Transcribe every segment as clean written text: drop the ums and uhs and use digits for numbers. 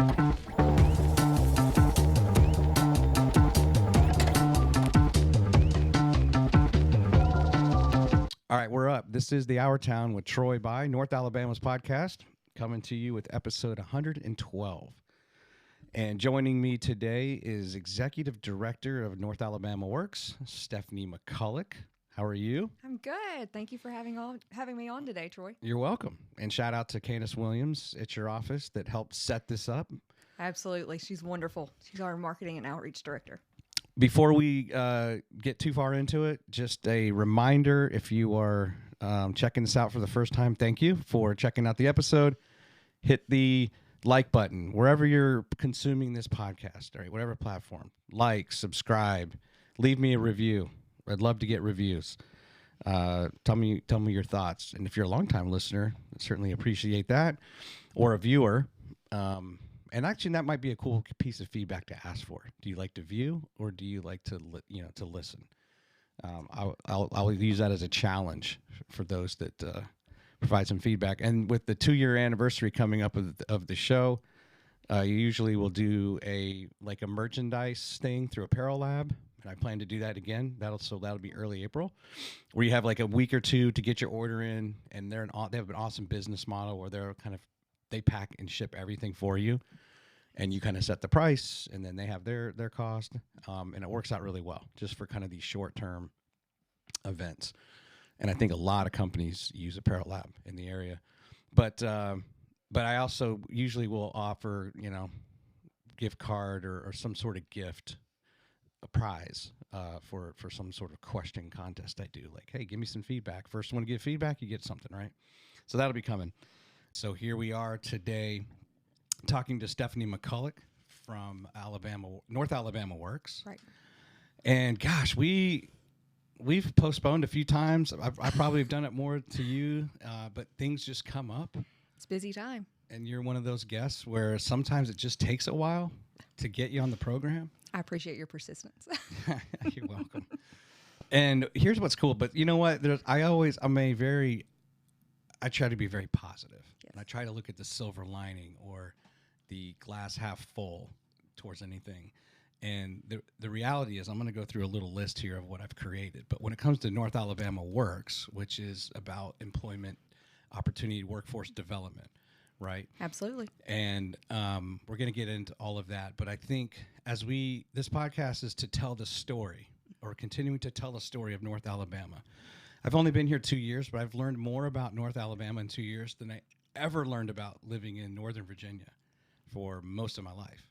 All right, we're up. This is the Our Town with Troy by North Alabama's podcast, coming to you with episode 112. And joining me today is Executive Director of North AlabamaWorks, Stephanie McCulloch. How are you? I'm good. Thank you for having me on today, Troy. You're welcome. And shout out to Candace Williams at your office that helped set this up. Absolutely. She's wonderful. She's our marketing and outreach director. Before we get too far into it, just a reminder, if you are checking this out for the first time, thank you for checking out the episode. Hit the like button wherever you're consuming this podcast, all right, whatever platform. Like, subscribe, leave me a review. I'd love to get reviews. Tell me your thoughts. And if you're a longtime listener, I certainly appreciate that. Or a viewer. And actually, that might be a cool piece of feedback to ask for. Do you like to view, or do you like to to listen? I'll use that as a challenge for those that provide some feedback. And with the 2-year anniversary coming up of the show, you usually will do a merchandise thing through Apparel Lab, and I plan to do that again. That'll be early April, where you have like a week or two to get your order in, and they have an awesome business model where they pack and ship everything for you, and you kind of set the price, and then they have their cost, and it works out really well just for kind of these short-term events. And I think a lot of companies use Apparel Lab in the area, but I also usually will offer gift card or some sort of gift, a prize for some sort of question contest I do. Like, hey, give me some feedback. First one to give feedback, you get something, right? So that'll be coming. So here we are today talking to Stephanie McCulloch from North AlabamaWorks. Right. And gosh, we've postponed a few times. I probably have done it more to you, but things just come up. It's busy time. And you're one of those guests where sometimes it just takes a while to get you on the program. I appreciate your persistence. You're welcome. And here's what's cool. But you know what? I try to be very positive. Yes. And I try to look at the silver lining or the glass half full towards anything. And the reality is, I'm going to go through a little list here of what I've created. But when it comes to North AlabamaWorks, which is about employment opportunity, workforce development, right? Absolutely. And we're going to get into all of that. But I think this podcast is to tell the story, or continuing to tell the story of North Alabama. I've only been here 2 years, but I've learned more about North Alabama in 2 years than I ever learned about living in Northern Virginia for most of my life,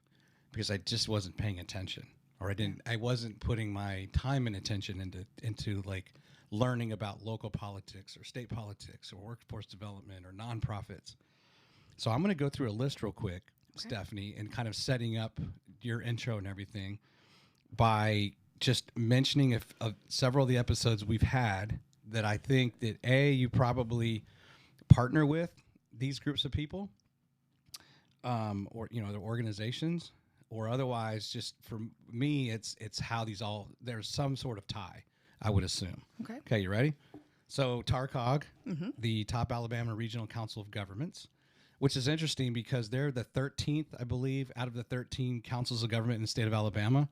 because I just wasn't paying attention, or I wasn't putting my time and attention into like learning about local politics or state politics or workforce development or nonprofits. So I'm going to go through a list real quick, okay, Stephanie, and kind of setting up your intro and everything by just mentioning several of the episodes we've had that I think that you probably partner with these groups of people, or their organizations, or otherwise, just for me, it's how there's some sort of tie, I would assume. Okay, you ready? So TARCOG, the Top Alabama Regional Council of Governments, which is interesting because they're the 13th, I believe, out of the 13 councils of government in the state of Alabama,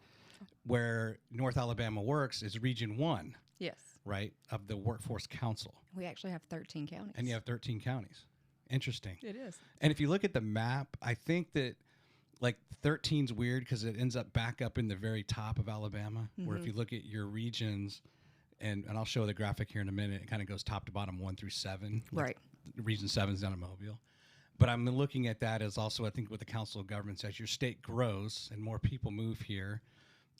where North AlabamaWorks is Region 1. Yes. Right, of the Workforce Council. We actually have 13 counties. And you have 13 counties. Interesting. It is. And if you look at the map, I think that 13's weird because it ends up back up in the very top of Alabama, where if you look at your regions, and I'll show the graphic here in a minute, it kind of goes top to bottom 1 through 7. Right. Region 7 is down in Mobile. But I'm looking at that as also, I think, with the Council of Governments, as your state grows and more people move here,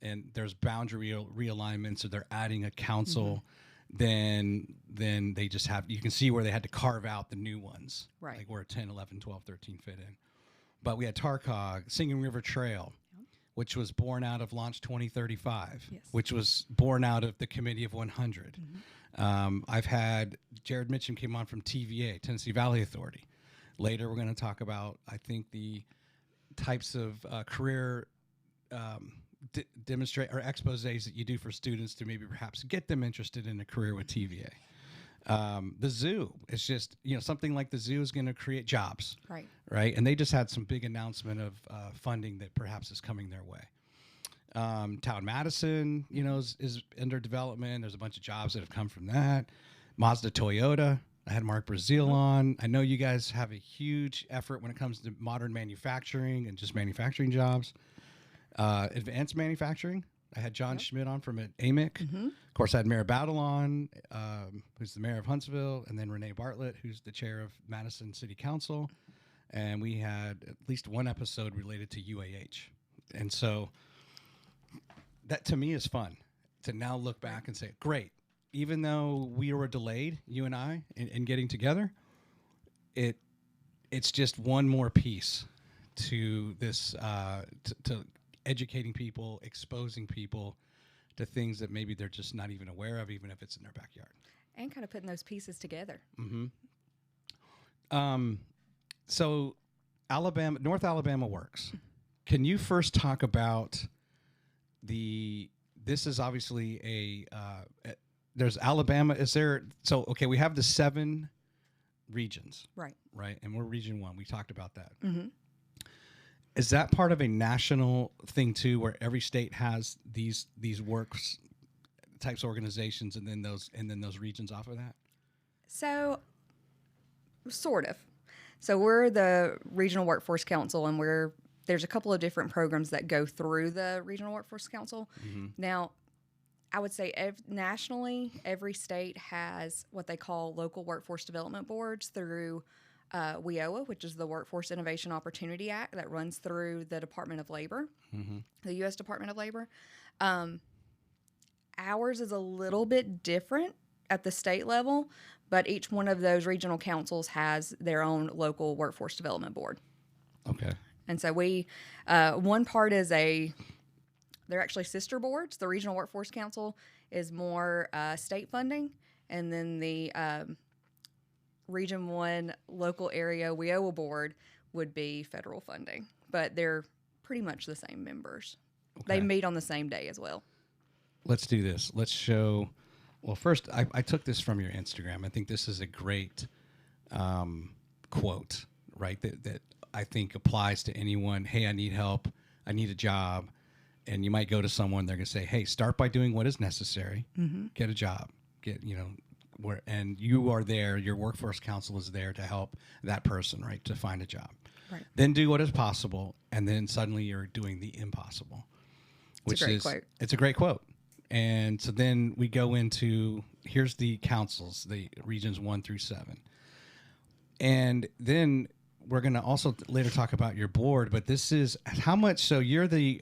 and there's boundary realignments, or they're adding a council, then they just have, you can see where they had to carve out the new ones, right? Like where 10, 11, 12, 13 fit in. But we had TARCOG, Singing River Trail, which was born out of Launch 2035, which was born out of the Committee of 100. I've had Jared Mitchum came on from TVA, Tennessee Valley Authority. Later, we're going to talk about, I think, the types of career demonstrate or exposés that you do for students to maybe perhaps get them interested in a career with TVA. The zoo. It's just, something like the zoo is going to create jobs. Right. Right. And they just had some big announcement of funding that perhaps is coming their way. Town Madison, is under development. There's a bunch of jobs that have come from that. Mazda Toyota. I had Mark Brazil on. I know you guys have a huge effort when it comes to modern manufacturing and just manufacturing jobs. Advanced manufacturing. I had John Schmidt on from AMIC. Of course, I had Mayor Battle on, who's the mayor of Huntsville, and then Renee Bartlett, who's the chair of Madison City Council. And we had at least one episode related to UAH. And so that to me is fun to now look back and say, great, even though we were delayed, you and I, in getting together, it's just one more piece to this, to educating people, exposing people to things that maybe they're just not even aware of, even if it's in their backyard. And kind of putting those pieces together. So North Alabama Works. Can you first talk about this is obviously there's Alabama. Okay, we have the 7 regions. Right. And we're region 1. We talked about that. Is that part of a national thing too, where every state has these works types of organizations, and then those regions off of that? So, sort of. So we're the Regional Workforce Council, and there's a couple of different programs that go through the Regional Workforce Council. Now, I would say nationally, every state has what they call local workforce development boards through WIOA, which is the Workforce Innovation Opportunity Act that runs through the Department of Labor, the U.S. Department of Labor. Ours is a little bit different at the state level, but each one of those regional councils has their own local workforce development board. Okay. And so one part is they're actually sister boards. The Regional Workforce Council is more state funding, and then the Region 1 local area WIOA board would be federal funding, but they're pretty much the same members. Okay. They meet on the same day as well. Let's do this. Let's show. Well, first, I took this from your Instagram. I think this is a great quote, right? That I think applies to anyone. Hey, I need help. I need a job. And you might go to someone, they're going to say, hey, start by doing what is necessary. Get a job. And you are there. Your workforce council is there to help that person, right, to find a job. Right. Then do what is possible, and then suddenly you're doing the impossible. It's a great quote. It's a great quote. And so then we go into, here's the councils, the regions 1 through 7. And then we're going to also later talk about your board, but this is how much, so you're the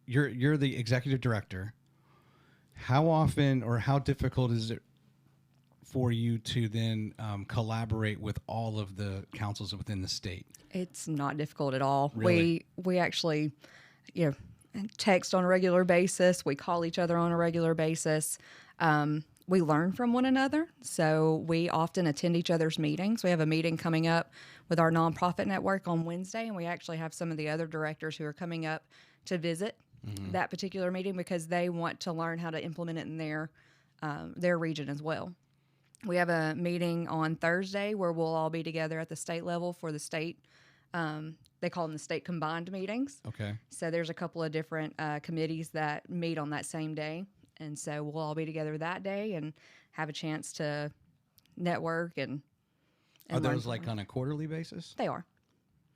you're the executive director. How often or how difficult is it for you to then collaborate with all of the councils within the state? It's not difficult at all. Really? We actually, text on a regular basis. We call each other on a regular basis. We learn from one another. So we often attend each other's meetings. We have a meeting coming up with our nonprofit network on Wednesday, and we actually have some of the other directors who are coming up to visit that particular meeting because they want to learn how to implement it in their region as well. We have a meeting on Thursday where we'll all be together at the state level for the state. They call them the state combined meetings. Okay. So there's a couple of different committees that meet on that same day. And so we'll all be together that day and have a chance to network and are those like on a quarterly basis? They are.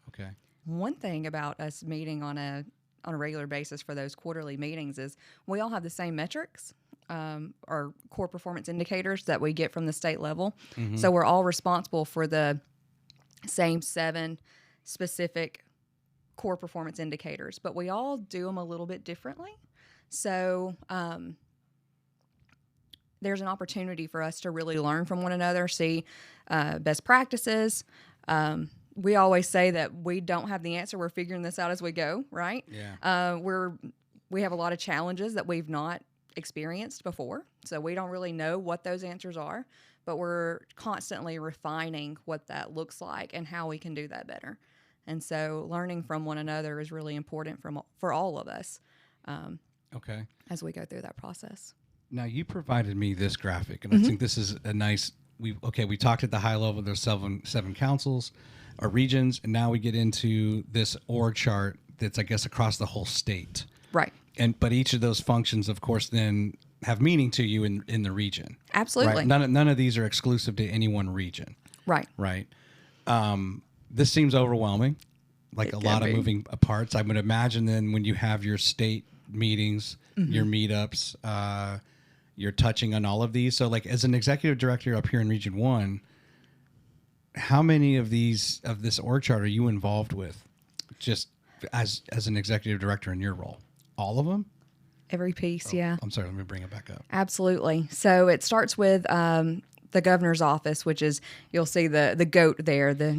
Okay. One thing about us meeting on a regular basis for those quarterly meetings is we all have the same metrics. Or core performance indicators that we get from the state level. So we're all responsible for the same 7 specific core performance indicators, but we all do them a little bit differently. So there's an opportunity for us to really learn from one another, see best practices. We always say that we don't have the answer. We're figuring this out as we go, right? Yeah. We have a lot of challenges that we've not experienced before, so we don't really know what those answers are, but we're constantly refining what that looks like and how we can do that better. And so learning from one another is really important for all of us okay. as we go through that process. Now you provided me this graphic, and I think this is a nice. We talked at the high level. There's seven councils or regions, and now we get into this org chart that's, I guess, across the whole state. Right. But each of those functions, of course, then have meaning to you in the region. Absolutely. Right? None of these are exclusive to any one region. Right. Right. This seems overwhelming, like a lot of moving parts. I would imagine then when you have your state meetings, your meetups, you're touching on all of these. So like as an executive director up here in Region 1, how many of this org chart are you involved with just as an executive director in your role? All of them? Every piece, yeah. I'm sorry, let me bring it back up. Absolutely. So it starts with the governor's office, which is, you'll see the GOAT there, the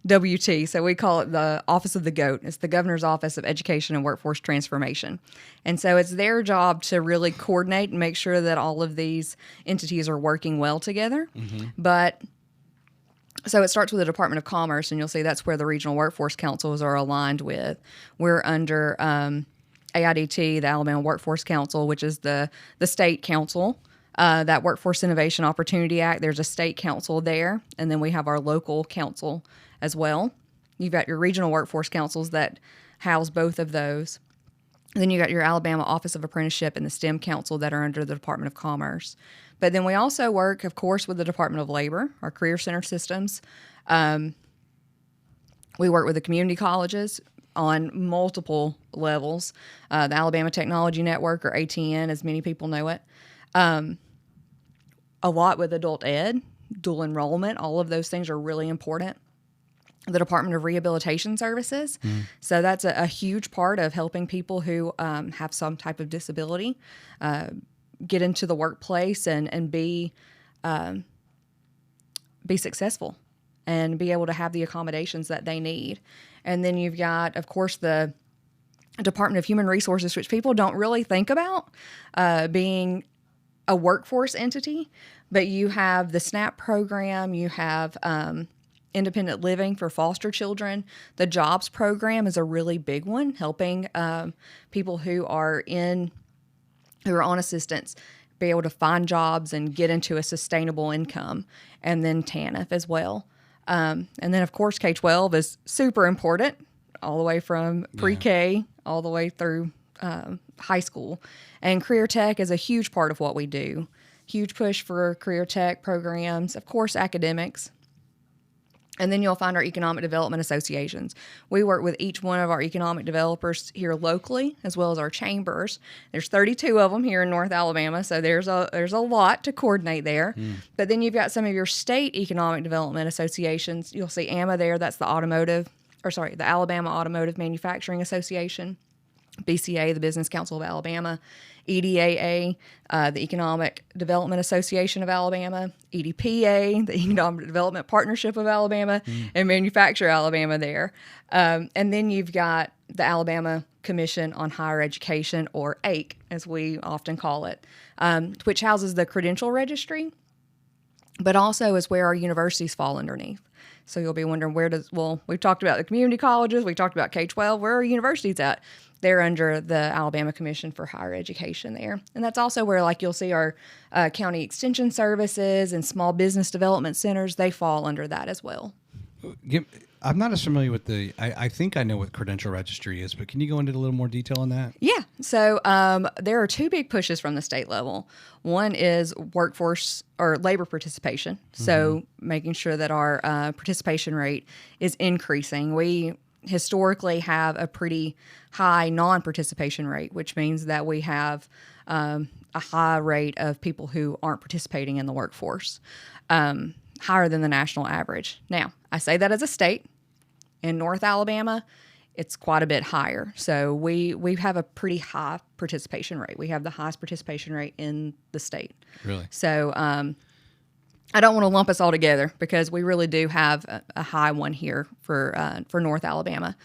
GOEWT. So we call it the Office of the GOAT. It's the Governor's Office of Education and Workforce Transformation. And so it's their job to really coordinate and make sure that all of these entities are working well together. But so it starts with the Department of Commerce, and you'll see that's where the regional workforce councils are aligned with. We're under AIDT, the Alabama Workforce Council, which is the state council. That Workforce Innovation Opportunity Act, there's a state council there, and then we have our local council as well. You've got your regional workforce councils that house both of those. And then you got your Alabama Office of Apprenticeship and the STEM Council that are under the Department of Commerce. But then we also work, of course, with the Department of Labor, our career center systems. We work with the community colleges on multiple levels. The Alabama Technology Network, or ATN, as many people know it. A lot with adult ed, dual enrollment, all of those things are really important. The Department of Rehabilitation Services. So that's a huge part of helping people who have some type of disability get into the workplace and be successful and be able to have the accommodations that they need. And then you've got, of course, the Department of Human Resources, which people don't really think about being a workforce entity, but you have the SNAP program, you have independent living for foster children. The jobs program is a really big one, helping people who are on assistance be able to find jobs and get into a sustainable income. And then TANF as well. And then, of course, K-12 is super important, all the way from pre-K all the way through high school. And career tech is a huge part of what we do. Huge push for career tech programs, of course, academics. And then you'll find our economic development associations. We work with each one of our economic developers here locally, as well as our chambers. There's 32 of them here in North Alabama, so there's a lot to coordinate there. But then you've got some of your state economic development associations. You'll see AMA there. That's the Alabama Automotive Manufacturing Association. BCA, the Business Council of Alabama, EDAA, the Economic Development Association of Alabama, EDPA, the Economic Development Partnership of Alabama, and Manufacture Alabama there. And then you've got the Alabama Commission on Higher Education, or AIC, as we often call it, which houses the credential registry, but also is where our universities fall underneath. So you'll be wondering, we've talked about the community colleges, we talked about K-12, where are universities at? They're under the Alabama Commission for Higher Education there. And that's also where, like, you'll see our county extension services and small business development centers, they fall under that as well. I'm not as familiar with I think I know what credential registry is, but can you go into a little more detail on that? Yeah. So there are two big pushes from the state level. One is workforce or labor participation. So making sure that our participation rate is increasing. We historically have a pretty high non-participation rate, which means that we have a high rate of people who aren't participating in the workforce, higher than the national average. Now, I say that as a state. In North Alabama, it's quite a bit higher. So we have a pretty high participation rate. We have the highest participation rate in the state. Really? So I don't want to lump us all together because we really do have a high one here for North Alabama.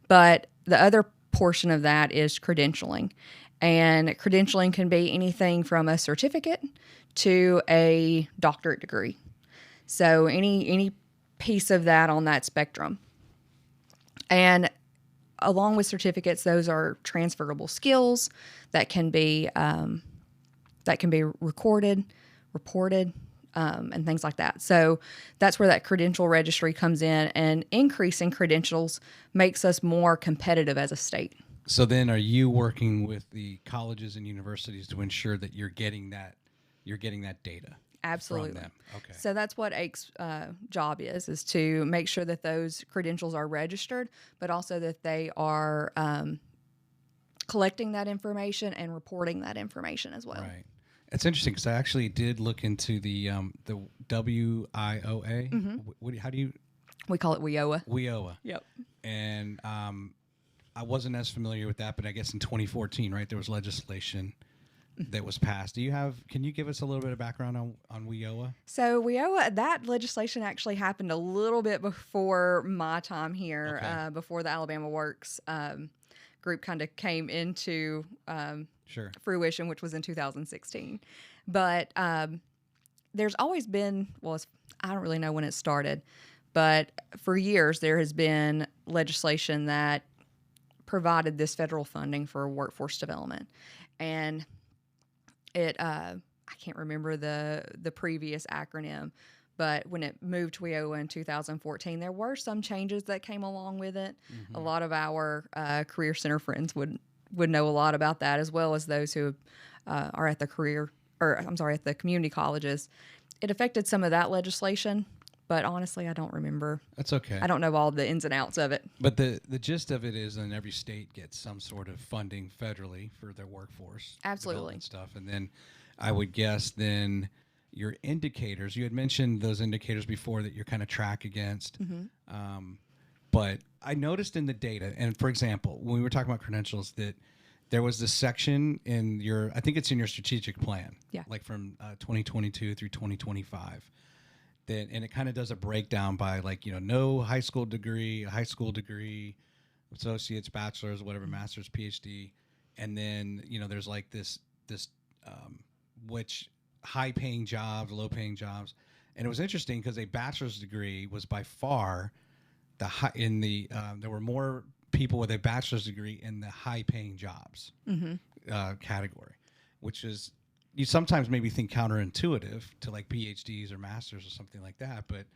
But the other portion of that is credentialing. And credentialing can be anything from a certificate to a doctorate degree. So any piece of that on that spectrum. And along with certificates, those are transferable skills that can be that can be recorded, reported, and things like that. So that's where that credential registry comes in, and increasing credentials makes us more competitive as a state. So then are you working with the colleges and universities to ensure that you're getting that data? Absolutely. From them. Okay. So that's what AIC's job is to make sure that those credentials are registered, but also that they are collecting that information and reporting that information as well. Right. It's interesting because I actually did look into the WIOA. Mm-hmm. How do you? We call it WIOA. WIOA. Yep. And I wasn't as familiar with that, but I guess in 2014, right, there was legislation that was passed. Can you give us a little bit of background on WIOA? So WIOA, that legislation actually happened a little bit before my time here, okay. Before the AlabamaWorks group kind of came into fruition, which was in 2016. But there's always been, I don't really know when it started, but for years there has been legislation that provided this federal funding for workforce development. And I can't remember the previous acronym, but when it moved to WIOA in 2014, there were some changes that came along with it. Mm-hmm. A lot of our Career Center friends would know a lot about that, as well as those who are at the community colleges. It affected some of that legislation, but honestly, I don't remember. That's okay. I don't know all the ins and outs of it. But the gist of it is, every state gets some sort of funding federally for their workforce. Absolutely. Stuff. And then I would guess then your indicators, you had mentioned those indicators before that you're kind of track against. Mm-hmm. But I noticed in the data, and for example, when we were talking about credentials, that there was this section in I think it's in your strategic plan, like from 2022 through 2025. And it kind of does a breakdown by no high school degree, associates, bachelor's, whatever, master's, PhD. And then, there's like this which high paying jobs, low paying jobs. And it was interesting because a bachelor's degree was by far there were more people with a bachelor's degree in the high paying jobs category, which is, you sometimes maybe think counterintuitive to like PhDs or masters or something like that. But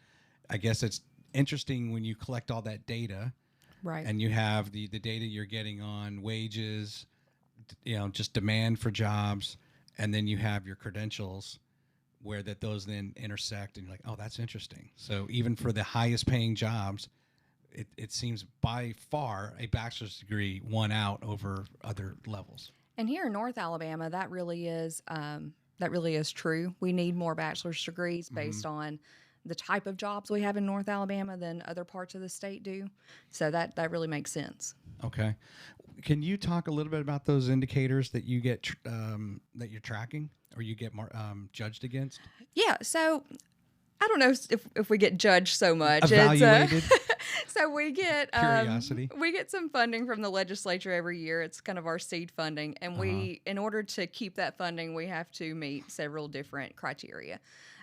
I guess it's interesting when you collect all that data, right? And you have the data you're getting on wages, just demand for jobs, and then you have your credentials where those then intersect, and you're like, oh, that's interesting. So even for the highest paying jobs, it seems by far a bachelor's degree won out over other levels. And here in North Alabama, that really is true. We need more bachelor's degrees based on the type of jobs we have in North Alabama than other parts of the state do. So that really makes sense. Okay. Can you talk a little bit about those indicators that you get that you're tracking or you get more judged against? Yeah. So I don't know if we get judged so much. Evaluated. So we get curiosity. We get some funding from the legislature every year. It's kind of our seed funding, and in order to keep that funding, we have to meet several different criteria.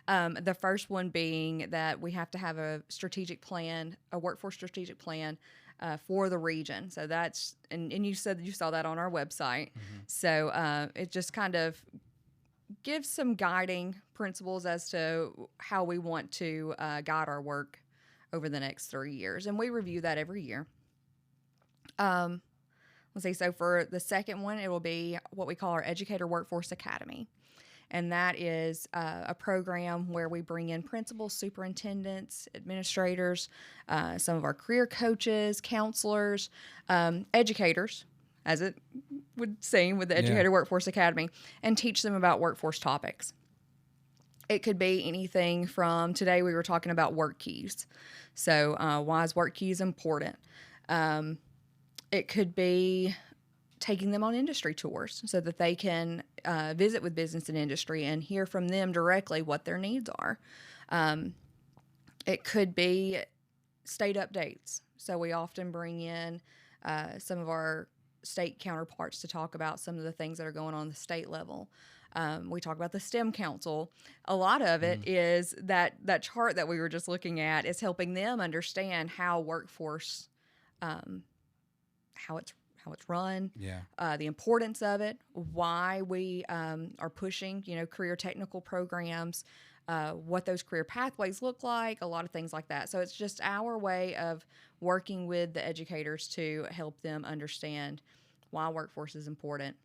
The first one being that we have to have a strategic plan, a workforce strategic plan for the region. So that's and you said that you saw that on our website. Mm-hmm. So it just kind of gives some guiding principles as to how we want to guide our work over the next 3 years. And we review that every year. Let's see. So for the second one, it will be what we call our Educator Workforce Academy. And that is a program where we bring in principals, superintendents, administrators, some of our career coaches, counselors, educators, as it would seem with the Educator Workforce Academy, and teach them about workforce topics. It could be anything from, today we were talking about work keys. So why is work keys important? It could be taking them on industry tours so that they can visit with business and industry and hear from them directly what their needs are. It could be state updates. So we often bring in some of our state counterparts to talk about some of the things that are going on the state level. We talk about the STEM Council. A lot of it is that chart that we were just looking at is helping them understand how workforce, how how it's run, Yeah. the importance of it, why we are pushing, career technical programs, what those career pathways look like, a lot of things like that. So it's just our way of working with the educators to help them understand why workforce is important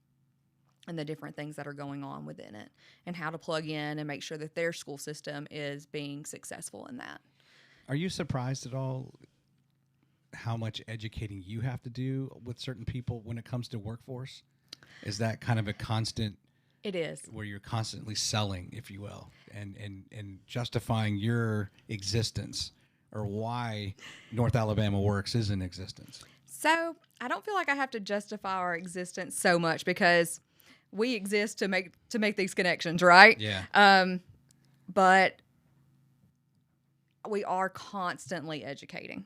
and the different things that are going on within it and how to plug in and make sure that their school system is being successful in that. Are you surprised at all how much educating you have to do with certain people when it comes to workforce? Is that kind of a constant? It is. Where you're constantly selling, if you will, and justifying your existence or why North Alabama Works is in existence? So I don't feel like I have to justify our existence so much because we exist to make these connections, right? Yeah. But we are constantly educating.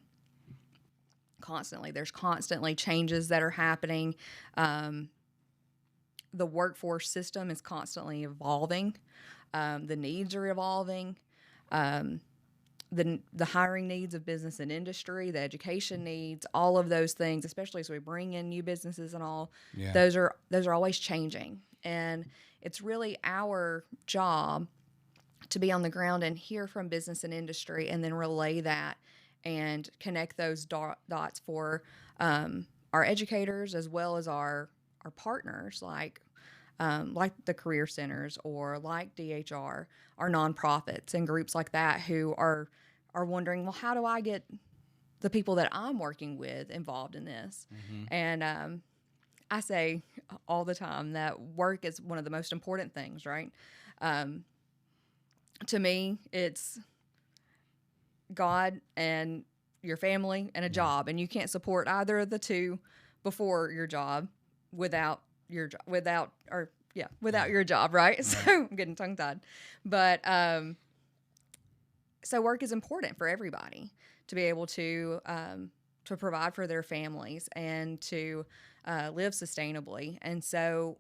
Constantly. There's constantly changes that are happening. The workforce system is constantly evolving. The needs are evolving. The hiring needs of business and industry, the education needs, all of those things, especially as we bring in new businesses and all, Yeah. those are always changing. And it's really our job to be on the ground and hear from business and industry and then relay that and connect those dots for our educators as well as our partners like the career centers or like DHR, our nonprofits and groups like that who are wondering, well, how do I get the people that I'm working with involved in this? Mm-hmm. And I say all the time that work is one of the most important things, right? To me, it's God and your family and a job, and you can't support either of the two before your job without your job, right? So I'm getting tongue tied, but so work is important for everybody to be able to provide for their families and to live sustainably, and so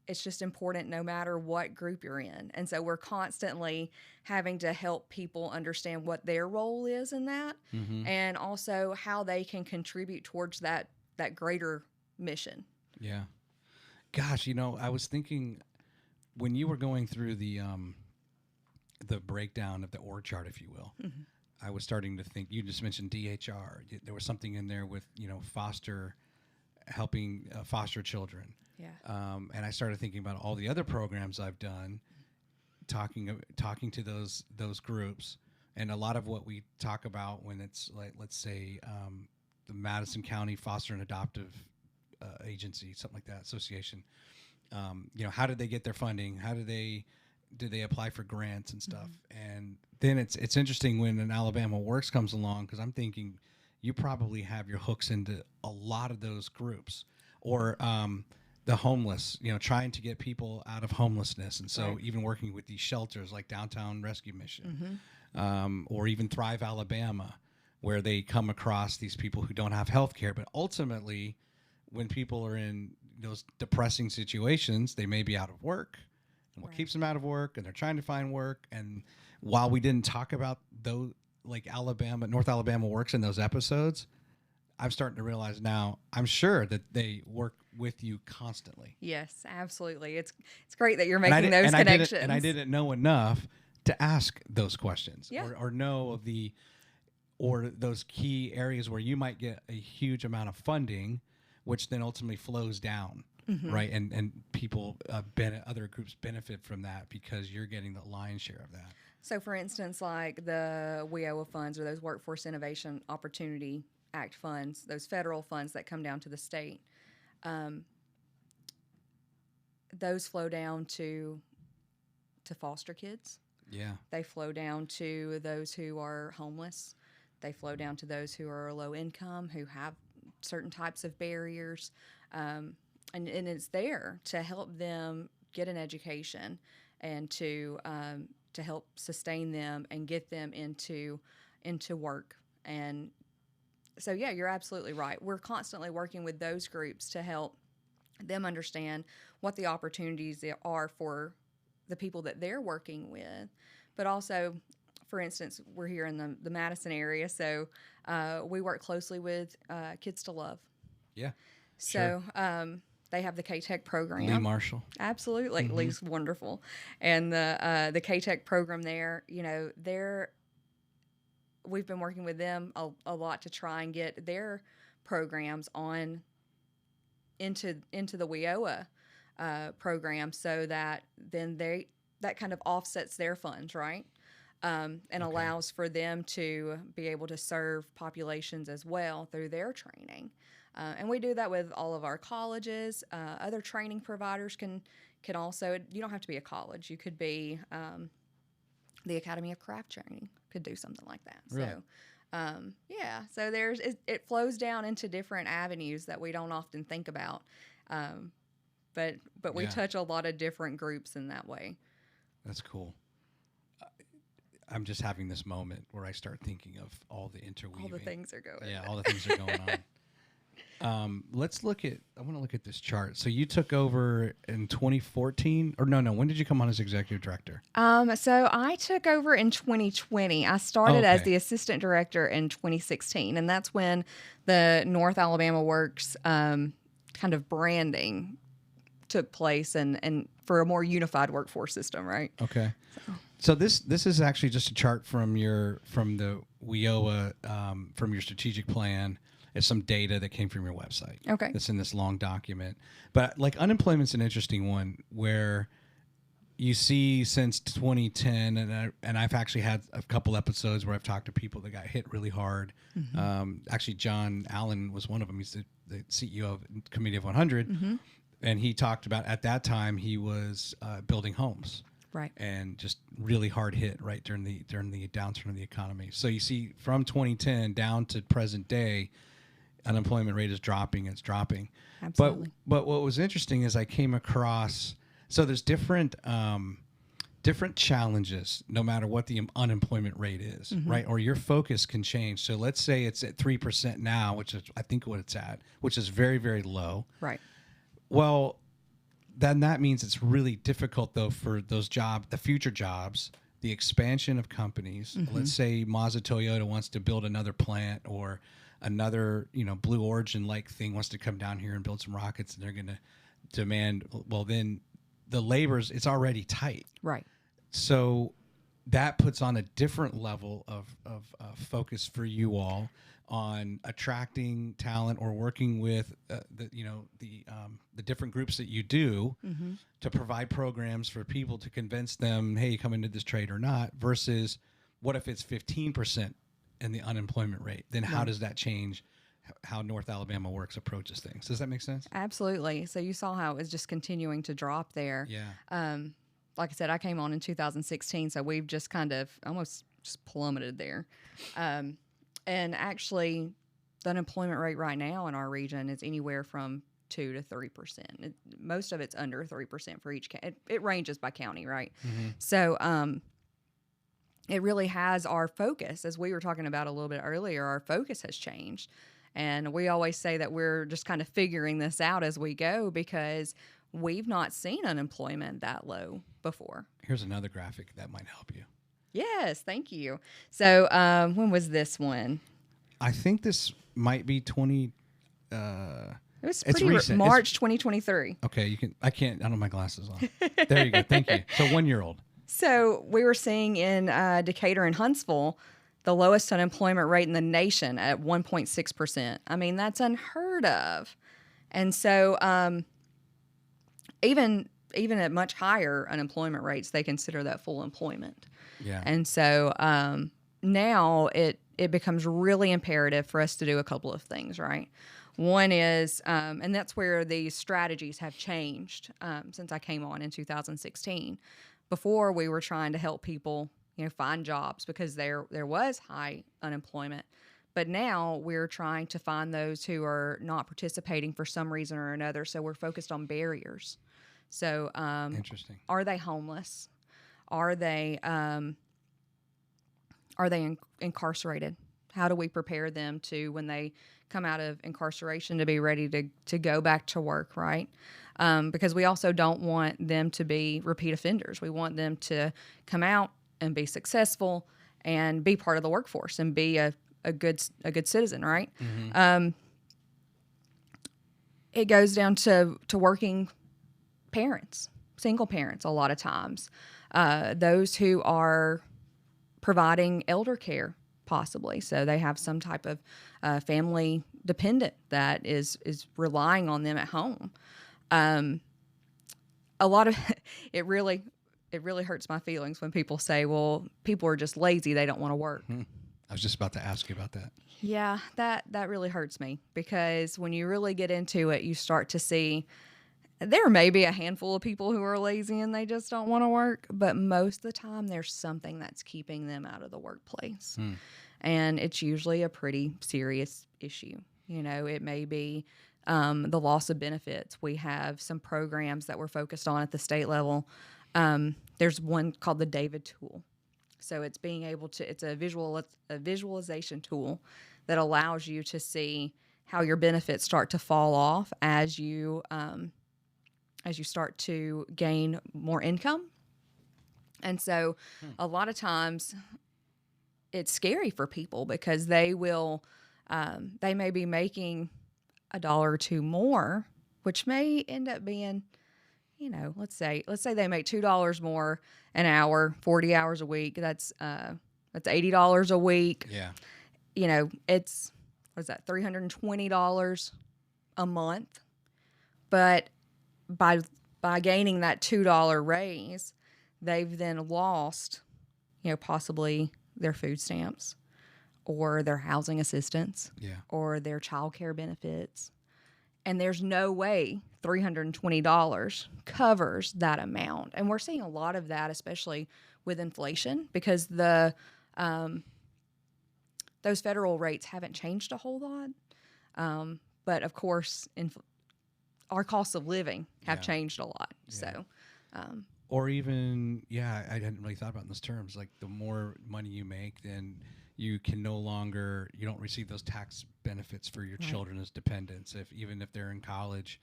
it's just important no matter what group you're in. And so we're constantly having to help people understand what their role is in that, Mm-hmm. and also how they can contribute towards that greater mission. Yeah. Gosh, I was thinking when you were going through the breakdown of the org chart, if you will, Mm-hmm. I was starting to think, you just mentioned DHR. There was something in there with, helping foster children. Yeah. And I started thinking about all the other programs I've done, talking to those groups, and a lot of what we talk about when it's like, let's say, the Madison County Foster and Adoptive Agency, something like that, association. How did they get their funding? How did they apply for grants and stuff? Mm-hmm. And then it's interesting when an AlabamaWorks comes along, because I'm thinking you probably have your hooks into a lot of those groups, or the homeless, trying to get people out of homelessness. And so even working with these shelters like Downtown Rescue Mission, mm-hmm. Or even Thrive Alabama, where they come across these people who don't have health care. But ultimately, when people are in those depressing situations, they may be out of work. And what keeps them out of work, and they're trying to find work. And while we didn't talk about those, like North Alabama Works in those episodes, I'm starting to realize now, I'm sure that they work with you constantly. Yes, absolutely. It's great that you're making those connections. I didn't know enough to ask those questions, yeah. or know of or those key areas where you might get a huge amount of funding, which then ultimately flows down, mm-hmm. right? And people, other groups benefit from that because you're getting the lion's share of that. So, for instance, like the WIOA funds or those Workforce Innovation Opportunity Act funds, those federal funds that come down to the state, those flow down to foster kids. Yeah. They flow down to those who are homeless. They flow down to those who are low income, who have certain types of barriers. And it's there to help them get an education and to help sustain them and get them into work. And so, yeah, you're absolutely right. We're constantly working with those groups to help them understand what the opportunities are for the people that they're working with, but also for instance, we're here in the Madison area, so we work closely with Kids to Love. Yeah. So they have the K-Tech program. Lee Marshall. Absolutely. Lee's wonderful. And the K-Tech program there, we've been working with them a lot to try and get their programs on into the WIOA program, so that then that kind of offsets their funds, right? And allows for them to be able to serve populations as well through their training. And we do that with all of our colleges. Other training providers can also, you don't have to be a college. You could be the Academy of Craft Training could do something like that. Really? So, so it flows down into different avenues that we don't often think about. But we touch a lot of different groups in that way. That's cool. I'm just having this moment where I start thinking of all the interweaving. All the things are going. Yeah, all the things are going on. I want to look at this chart. So you took over in 2014, or no, when did you come on as executive director? So I took over in 2020. I started as the assistant director in 2016, and that's when the North AlabamaWorks kind of branding took place, and for a more unified workforce system, right? Okay. So this is actually just a chart from the WIOA from your strategic plan. It's some data that came from your website. Okay. That's in this long document. But like unemployment's an interesting one where you see since 2010, and I've actually had a couple episodes where I've talked to people that got hit really hard. Actually, John Allen was one of them. He's the CEO of Committee of 100. And he talked about at that time he was building homes. Right. And just really hard hit right during the downturn of the economy. So you see from 2010 down to present day, unemployment rate is dropping. It's dropping. Absolutely. But what was interesting is I came across, so there's different challenges no matter what the unemployment rate is, right? Or your focus can change. So let's say it's at 3% now, which is I think what it's at, which is very, very low. Right. Well, then that means it's really difficult though for those the future jobs, the expansion of companies. Let's say Mazda Toyota wants to build another plant, or another, Blue Origin like thing wants to come down here and build some rockets, and they're going to demand, well, then the labor's, it's already tight. Right. So that puts on a different level of focus for you all on attracting talent or working with the different groups that you do to provide programs for people to convince them, hey, come into this trade or not, versus what if it's 15% in the unemployment rate? Then how does that change how North AlabamaWorks approaches things? Does that make sense? Absolutely. So you saw how it was just continuing to drop there. Yeah. Like I said, I came on in 2016, so we've just kind of almost just plummeted there. And actually, the unemployment rate right now in our region is anywhere from 2 to 3%. Most of it's under 3% for each county. It ranges by county, right? So it really has our focus, as we were talking about a little bit earlier, our focus has changed. And we always say that we're just kind of figuring this out as we go, because we've not seen unemployment that low before. Here's another graphic that might help you. Yes, thank you. So when was this one? I think this might be 20. It was pretty recent. March 2023. Okay, I don't have my glasses on. There you go. Thank you. So 1 year old. So we were seeing in Decatur and Huntsville the lowest unemployment rate in the nation at 1.6%. I mean, that's unheard of. And so even at much higher unemployment rates, they consider that full employment. Yeah. And so now it becomes really imperative for us to do a couple of things, right? One is, and that's where the strategies have changed since I came on in 2016. Before, we were trying to help people, find jobs because there was high unemployment. But now we're trying to find those who are not participating for some reason or another. So we're focused on barriers. So interesting. Are they homeless? Are they incarcerated? How do we prepare them to, when they come out of incarceration, to be ready to go back to work, right? Because we also don't want them to be repeat offenders. We want them to come out and be successful and be part of the workforce and be a good citizen, right? It goes down to working parents, single parents a lot of times, those who are providing elder care possibly. So they have some type of family dependent that is relying on them at home. A lot of it really hurts my feelings when people say, well, people are just lazy, they don't want to work. I was just about to ask you about that. Yeah, that really hurts me, because when you really get into it, you start to see there may be a handful of people who are lazy and they just don't want to work, but most of the time there's something that's keeping them out of the workplace. And it's usually a pretty serious issue. You know, it may be the loss of benefits. We have some programs that we're focused on at the state level. There's one called the David tool. So it's being able to, it's a visualization tool that allows you to see how your benefits start to fall off as you start to gain more income. And so a lot of times it's scary for people, because they may be making $1 or $2 more, which may end up being, you know, let's say they make $2 more an hour, 40 hours a week. That's $80 a week. Yeah. You know, it's, what is that, $320 a month. But by gaining that $2 raise, they've then lost, you know, possibly their food stamps or their housing assistance, or their child care benefits. And there's no way $320 covers that amount. And we're seeing a lot of that, especially with inflation, because those federal rates haven't changed a whole lot. But of course, our costs of living have changed a lot. So, or even, I hadn't really thought about it in those terms. Like, the more money you make, then you can no longer, you don't receive those tax benefits for your children as dependents. Even if they're in college,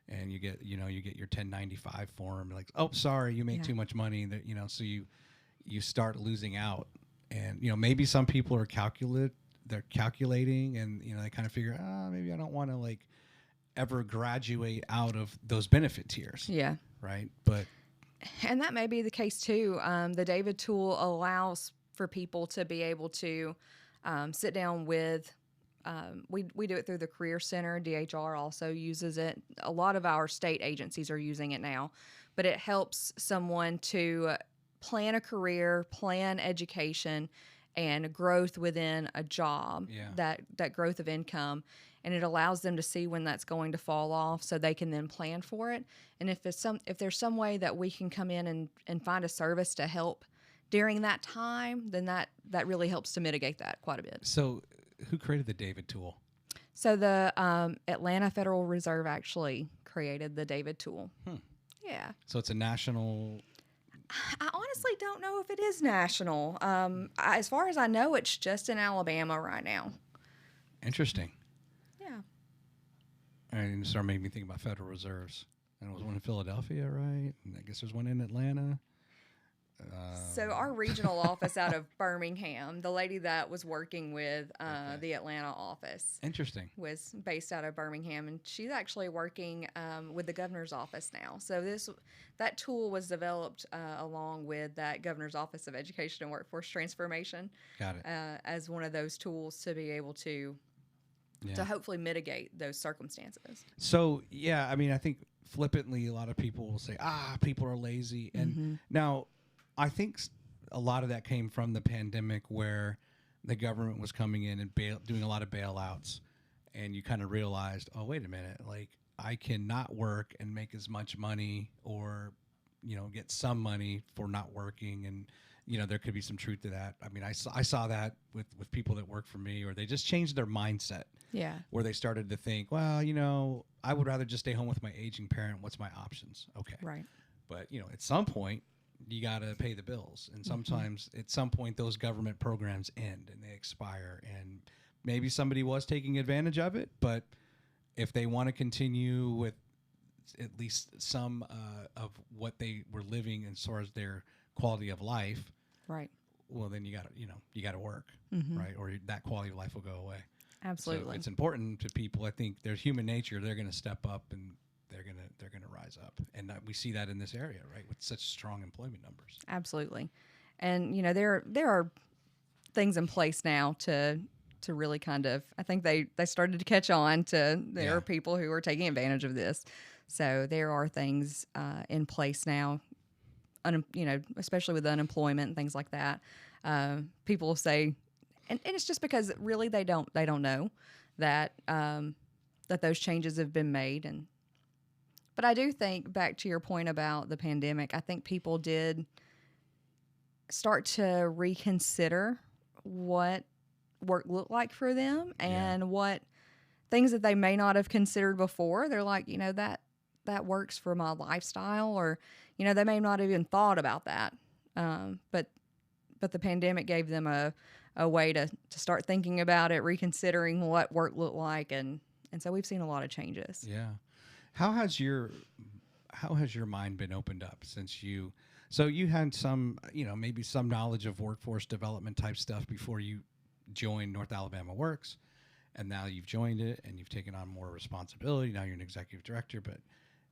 and you get your 1095 form, like, oh, sorry, you make too much money. That, you know, so you start losing out. And, you know, maybe some people are they're calculating, and, you know, they kind of figure, maybe I don't want to, like, ever graduate out of those benefit tiers. Yeah. Right. And that may be the case too. The David tool allows for people to be able to sit down with, we do it through the Career Center. DHR also uses it. A lot of our state agencies are using it now, but it helps someone to plan a career, plan education, and growth within a job, that growth of income. And it allows them to see when that's going to fall off, so they can then plan for it. And if there's some way that we can come in and find a service to help during that time, then that really helps to mitigate that quite a bit. So who created the David tool? So the Atlanta Federal Reserve actually created the David tool. Yeah. So it's a national... I honestly don't know if it is national. As far as I know, it's just in Alabama right now. Interesting. Yeah. And it started making me think about Federal Reserves. And there was one in Philadelphia, right? And I guess there's one in Atlanta. So our regional office out of Birmingham, the lady that was working with the Atlanta office, was based out of Birmingham, and she's actually working with the governor's office now. So that tool was developed along with that governor's office of Education and Workforce Transformation. Got it. As one of those tools to be able to hopefully mitigate those circumstances. So I mean, I think flippantly a lot of people will say, people are lazy, and now I think a lot of that came from the pandemic, where the government was coming in and doing a lot of bailouts, and you kind of realized, oh, wait a minute, like, I cannot work and make as much money, or, you know, get some money for not working. And, you know, there could be some truth to that. I mean, I saw that with people that work for me, or they just changed their mindset. Yeah. Where they started to think, well, you know, I would rather just stay home with my aging parent. What's my options? Okay. Right. But, you know, at some point, you got to pay the bills. And sometimes at some point those government programs end and they expire, and maybe somebody was taking advantage of it, but if they want to continue with at least some of what they were living as far as their quality of life, right? well, then you got to work, right? Or that quality of life will go away. Absolutely. So it's important to people. I think there's human nature. They're going to step up and they're going to rise up. And we see that in this area, right? With such strong employment numbers. Absolutely. And, there are things in place now to really kind of, I think they started to catch on to, there are people who are taking advantage of this. So there are things in place now, especially with unemployment and things like that. People will say, and it's just because really they don't know that that those changes have been made. But I do think, back to your point about the pandemic, I think people did start to reconsider what work looked like for them and what things that they may not have considered before. They're like, that works for my lifestyle, or, they may not have even thought about that. But the pandemic gave them a way to start thinking about it, reconsidering what work looked like. And so we've seen a lot of changes. Yeah. How has your mind been opened up since you had some, maybe some knowledge of workforce development type stuff before you joined North Alabama Works, and now you've joined it and you've taken on more responsibility. Now you're an executive director, but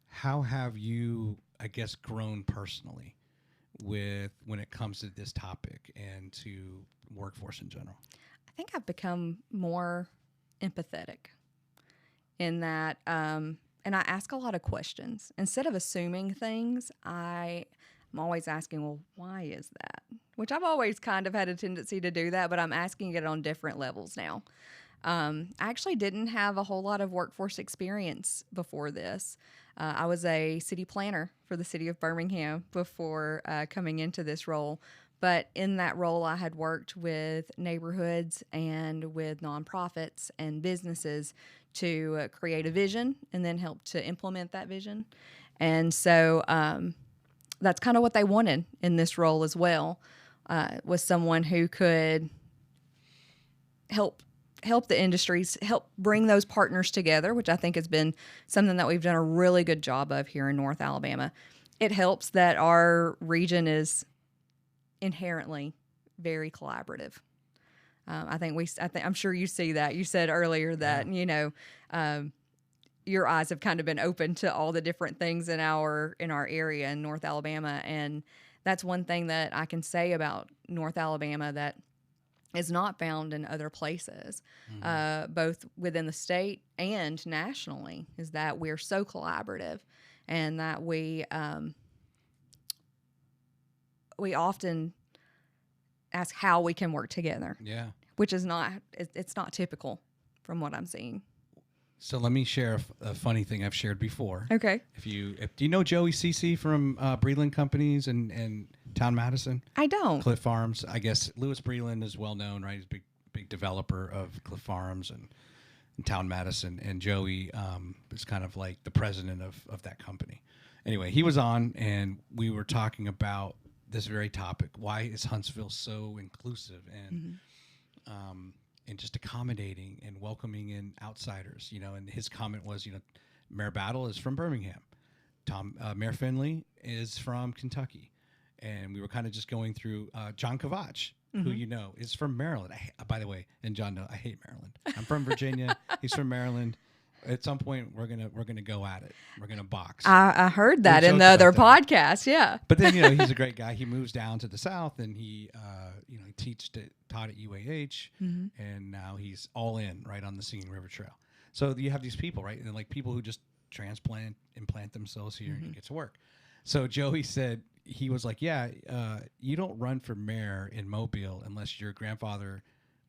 how have you, I guess, grown personally when it comes to this topic and to workforce in general? I think I've become more empathetic in that, and I ask a lot of questions. Instead of assuming things, I'm always asking, well, why is that? Which I've always kind of had a tendency to do that, but I'm asking it on different levels now. I actually didn't have a whole lot of workforce experience before this. I was a city planner for the city of Birmingham before coming into this role. But in that role, I had worked with neighborhoods and with nonprofits and businesses to create a vision and then help to implement that vision. And so that's kind of what they wanted in this role as well, was someone who could help the industries, help bring those partners together, which I think has been something that we've done a really good job of here in North Alabama. It helps that our region is inherently very collaborative. I'm sure you see that. You said earlier that, your eyes have kind of been open to all the different things in our area in North Alabama. And that's one thing that I can say about North Alabama that is not found in other places, both within the state and nationally, is that we're so collaborative, and that we often ask how we can work together. Yeah. Which is it's not typical from what I'm seeing. So let me share a funny thing I've shared before. Okay. Do you know Joey Cece from Breland Companies and Town Madison? I don't. Cliff Farms. I guess Louis Breland is well known, right? He's a big developer of Cliff Farms and Town Madison. And Joey is kind of like the president of that company. Anyway, he was on, and we were talking about this very topic. Why is Huntsville so inclusive and just accommodating and welcoming in outsiders? And his comment was, Mayor Battle is from Birmingham. Mayor Finley is from Kentucky. And we were kind of just going through John Kovach, who is from Maryland. By the way, and John, I hate Maryland. I'm from Virginia. He's from Maryland. At some point, we're gonna go at it. We're gonna box. I heard that in the other podcast. Yeah. But then he's a great guy. He moves down to the South, and he he taught at UAH, and now he's all in right on the Singing River Trail. So you have these people, right, and like people who just implant themselves here and get to work. So Joey said, he was like, you don't run for mayor in Mobile unless your grandfather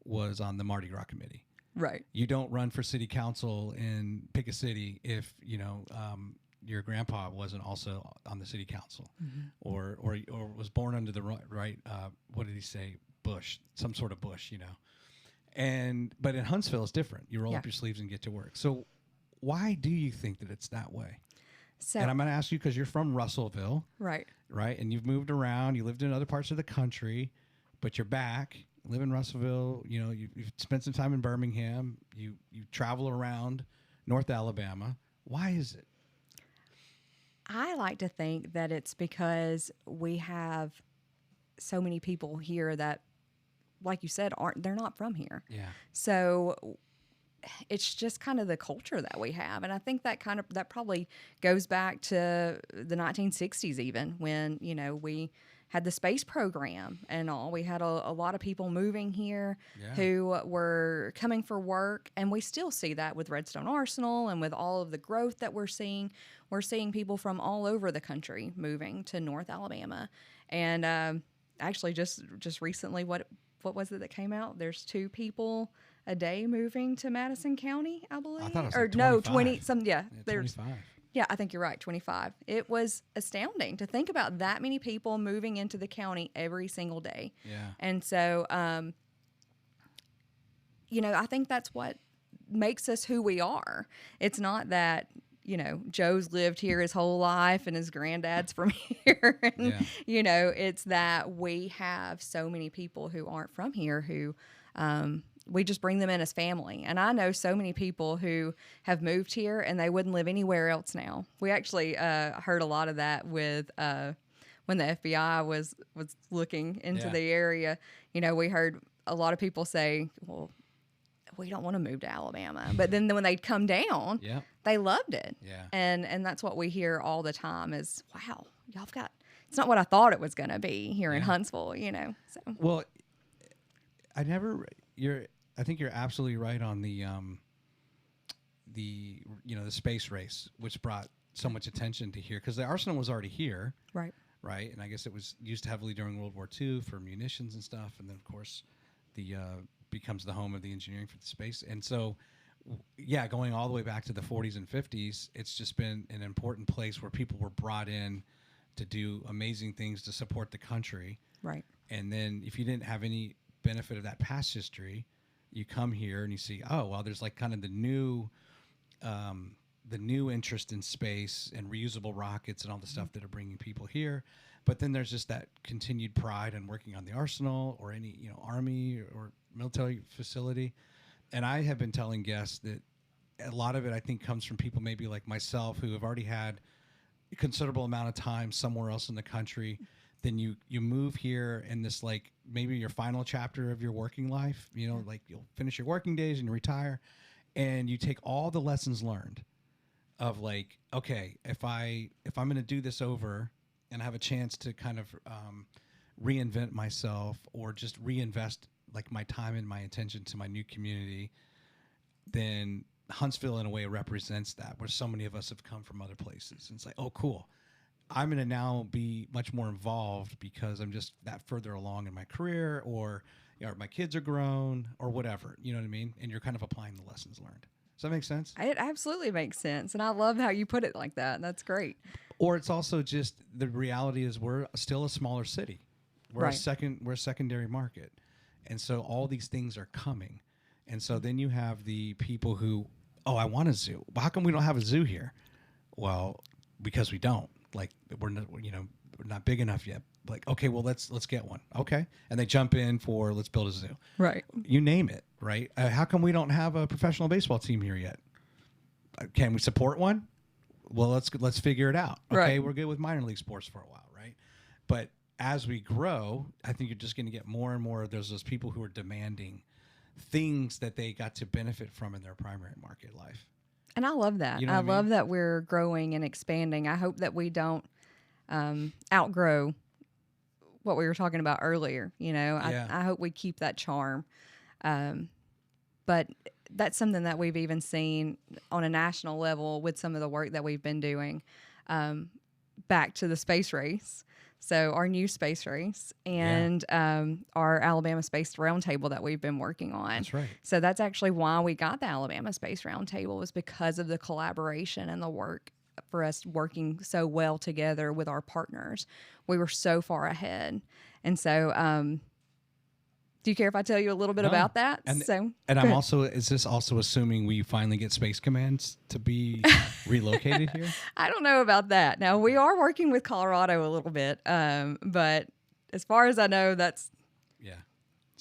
was on the Mardi Gras committee. Right. You don't run for city council in pick a city if your grandpa wasn't also on the city council, or was born under the right. What did he say? Bush, some sort of bush, But in Huntsville, it's different. You roll up your sleeves and get to work. So why do you think that it's that way? So, and I'm going to ask you because you're from Russellville, right? Right, and you've moved around. You lived in other parts of the country, but you're back. Live in Russellville, you've spent some time in Birmingham, you travel around North Alabama. Why is it? I like to think that it's because we have so many people here that, like you said, they're not from here. Yeah. So it's just kind of the culture that we have. And I think that probably goes back to the 1960s, even when, we had the space program and all. We had a lot of people moving here who were coming for work. And we still see that with Redstone Arsenal and with all of the growth that we're seeing. We're seeing people from all over the country moving to North Alabama. And actually, just recently, what was it that came out? There's 2 people a day moving to Madison County, I believe. I thought it was or like no, 25. 20. There's 25. Yeah, I think you're right, 25. It was astounding to think about that many people moving into the county every single day. Yeah. And so, I think that's what makes us who we are. It's not that, Joe's lived here his whole life and his granddad's from here. And, it's that we have so many people who aren't from here who, we just bring them in as family. And I know so many people who have moved here and they wouldn't live anywhere else now. We actually heard a lot of that with when the FBI was looking into the area. We heard a lot of people say, well, we don't want to move to Alabama. But then when they'd come down, they loved it. Yeah. And that's what we hear all the time is, wow, y'all got, it's not what I thought it was going to be here in Huntsville, So. Well, I think you're absolutely right on the space race, which brought so much attention to here because the arsenal was already here, right? And I guess it was used heavily during World War II for munitions and stuff, and then of course the becomes the home of the engineering for the space. And so, going all the way back to the 40s and 50s, it's just been an important place where people were brought in to do amazing things to support the country, right? And then if you didn't have any benefit of that past history, you come here and you see, oh, well, there's like kind of the new interest in space and reusable rockets and all the stuff that are bringing people here. But then there's just that continued pride in working on the arsenal or any, army or military facility. And I have been telling guests that a lot of it, I think, comes from people maybe like myself who have already had a considerable amount of time somewhere else in the country. Then you move here in this, like, maybe your final chapter of your working life, like you'll finish your working days and you retire, and you take all the lessons learned of like, okay, if I'm going to do this over and have a chance to kind of reinvent myself or just reinvest like my time and my attention to my new community, then Huntsville in a way represents that, where so many of us have come from other places. And it's like, oh, cool. I'm going to now be much more involved because I'm just that further along in my career, or my kids are grown or whatever, you know what I mean? And you're kind of applying the lessons learned. Does that make sense? It absolutely makes sense. And I love how you put it like that. That's great. Or it's also just the reality is we're still a smaller city. We're a secondary market. And so all these things are coming. And so then you have the people who, oh, I want a zoo. Well, how come we don't have a zoo here? Well, because we don't. Like we're not big enough yet. Like, okay, well let's get one. Okay, and they jump in for let's build a zoo. Right. You name it. Right. How come we don't have a professional baseball team here yet? Can we support one? Well, let's figure it out. Okay, right. We're good with minor league sports for a while, right? But as we grow, I think you're just going to get more and more. There's those people who are demanding things that they got to benefit from in their primary market life. And I love that. I love that we're growing and expanding. I hope that we don't outgrow what we were talking about earlier. I hope we keep that charm. But that's something that we've even seen on a national level with some of the work that we've been doing. Back to the space race. So our new space race and our Alabama Space Roundtable that we've been working on. That's right. So that's actually why we got the Alabama Space Roundtable, was because of the collaboration and the work for us working so well together with our partners. We were so far ahead. And so do you care if I tell you a little bit about that? And I'm also, is this also assuming we finally get Space Command to be relocated here? I don't know about that. Now, we are working with Colorado a little bit, but as far as I know, it's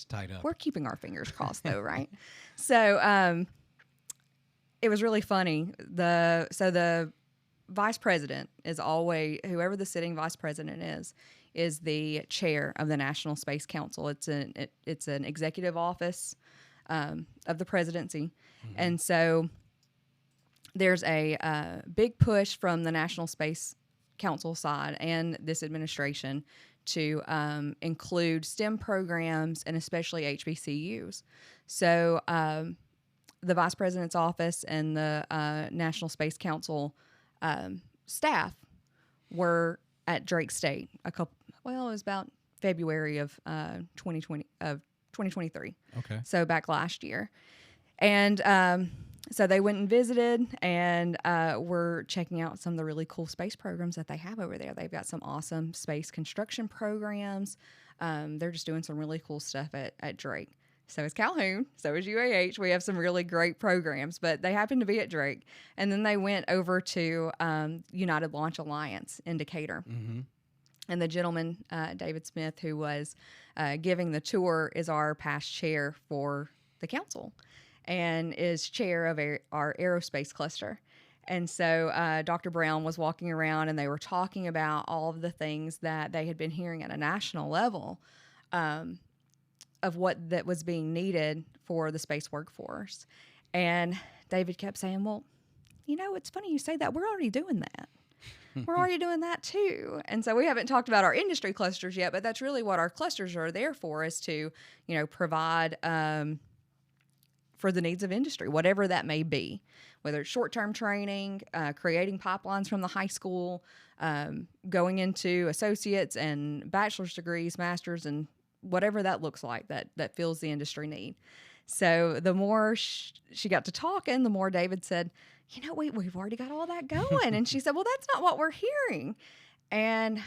tied up. We're keeping our fingers crossed, though, right? So it was really funny. The vice president is always, whoever the sitting vice president is is the chair of the National Space Council. It's an executive office of the presidency, and so there's a big push from the National Space Council side and this administration to include STEM programs and especially HBCUs. So the Vice President's office and the National Space Council staff were at Drake State it was about February of 2023. Okay. So back last year. And so they went and visited, and we're checking out some of the really cool space programs that they have over there. They've got some awesome space construction programs. They're just doing some really cool stuff at Drake. So is Calhoun. So is UAH. We have some really great programs, but they happen to be at Drake. And then they went over to United Launch Alliance in Decatur. Mm-hmm. And the gentleman, David Smith, who was giving the tour, is our past chair for the council and is chair of our aerospace cluster. And so Dr. Brown was walking around, and they were talking about all of the things that they had been hearing at a national level of what that was being needed for the space workforce. And David kept saying, well, it's funny you say that. We're already doing that. We're already doing that too. And so we haven't talked about our industry clusters yet, but that's really what our clusters are there for, is to, provide for the needs of industry, whatever that may be, whether it's short-term training, creating pipelines from the high school, going into associates and bachelor's degrees, masters, and whatever that looks like that fills the industry need. So the more she got to talking, the more David said, we've already got all that going. And she said, well, that's not what we're hearing. And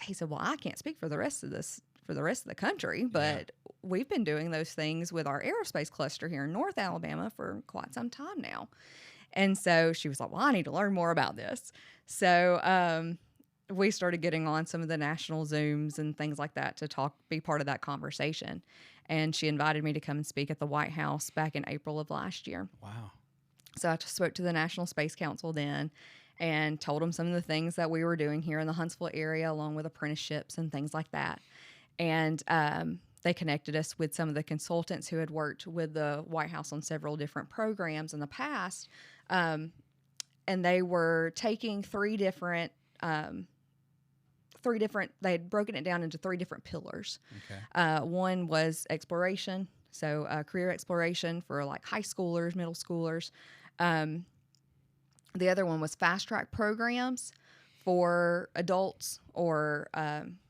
he said, well, I can't speak for the rest of the country, but we've been doing those things with our aerospace cluster here in North Alabama for quite some time now. And so she was like, well, I need to learn more about this. So we started getting on some of the national Zooms and things like that to be part of that conversation. And she invited me to come and speak at the White House back in April of last year. Wow. So I spoke to the National Space Council then and told them some of the things that we were doing here in the Huntsville area, along with apprenticeships and things like that. And they connected us with some of the consultants who had worked with the White House on several different programs in the past. And they were taking three different, they had broken it down into three different pillars. Okay. One was exploration. So career exploration for like high schoolers, middle schoolers. The other one was fast track programs for adults or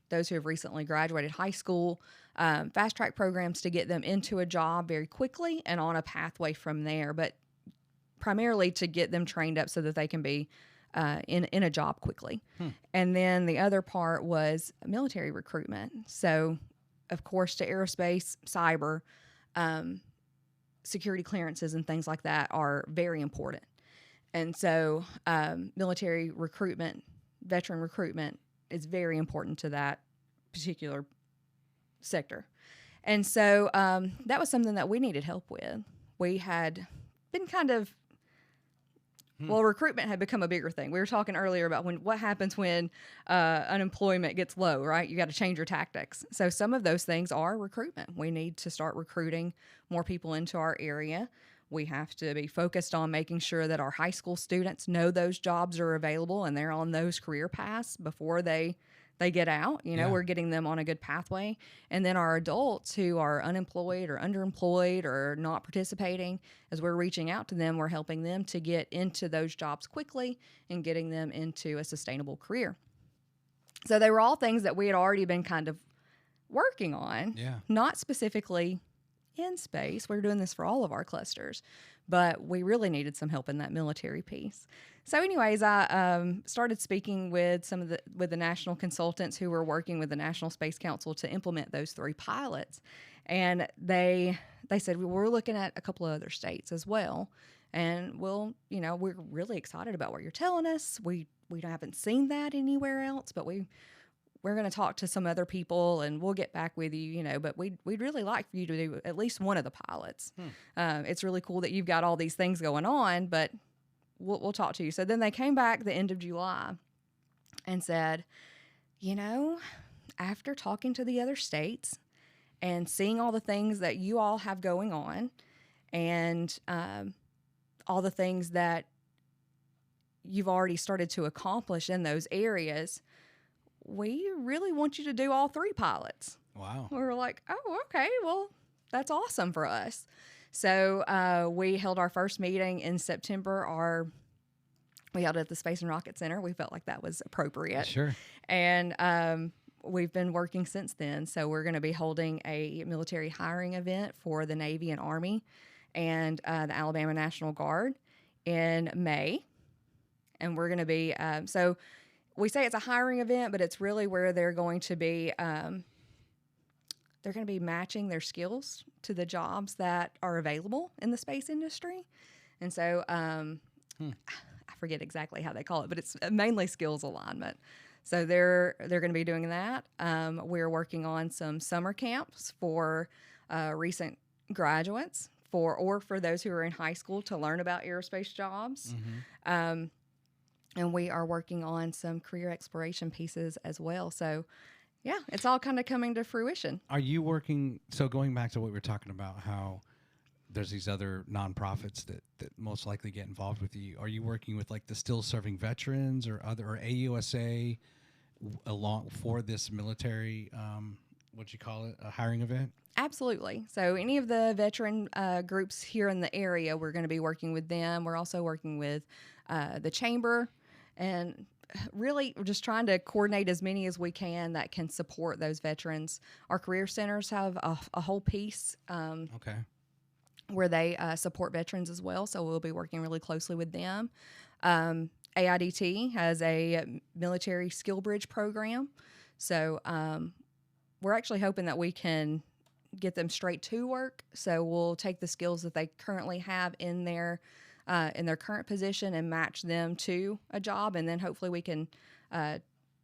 those who have recently graduated high school. Fast track programs to get them into a job very quickly and on a pathway from there, but primarily to get them trained up so that they can be in a job quickly. And then the other part was military recruitment. So, of course, to aerospace, cyber, security clearances and things like that are very important. And so military recruitment, veteran recruitment is very important to that particular sector. And so that was something that we needed help with. We had been kind of, recruitment had become a bigger thing. We were talking earlier about what happens when unemployment gets low, right? You got to change your tactics. So some of those things are recruitment. We need to start recruiting more people into our area. We have to be focused on making sure that our high school students know those jobs are available and they're on those career paths before they get out. We're getting them on a good pathway. And then our adults who are unemployed or underemployed or not participating, as we're reaching out to them, we're helping them to get into those jobs quickly and getting them into a sustainable career. So they were all things that we had already been kind of working on, not specifically in space. We're doing this for all of our clusters, but we really needed some help in that military piece. So anyways, I started speaking with the national consultants who were working with the National Space Council to implement those three pilots. And they said, well, we're looking at a couple of other states as well. And we're really excited about what you're telling us. We haven't seen that anywhere else, but we're going to talk to some other people and we'll get back with you, but we'd really like for you to do at least one of the pilots. It's really cool that you've got all these things going on, but we'll talk to you. So then they came back the end of July and said, You know, after talking to the other states and seeing all the things that you all have going on and all the things that you've already started to accomplish in those areas, we really want you to do all 3 pilots. Wow. We were like, oh, okay, well, that's awesome for us. So we held our first meeting in September. We held it at the Space and Rocket Center. We felt like that was appropriate. Sure. And we've been working since then. So we're going to be holding a military hiring event for the Navy and Army and the Alabama National Guard in May. And we're going to be, so we say it's a hiring event, but it's really where they're going to be matching their skills to the jobs that are available in the space industry. And so I forget exactly how they call it, but it's mainly skills alignment. So they're going to be doing that. We're working on some summer camps for recent graduates or for those who are in high school to learn about aerospace jobs. Mm-hmm. And we are working on some career exploration pieces as well. So yeah, it's all kind of coming to fruition. Are you working, so going back to what we were talking about, how there's these other nonprofits that most likely get involved with you. Are you working with like the still serving veterans or AUSA along for this military, a hiring event? Absolutely. So any of the veteran groups here in the area, we're going to be working with them. We're also working with the chamber, and really we're just trying to coordinate as many as we can that can support those veterans. Our career centers have a whole piece where they support veterans as well, so we'll be working really closely with them. AIDT has a military skill bridge program, so we're actually hoping that we can get them straight to work. So we'll take the skills that they currently have in their current position and match them to a job, and then hopefully we can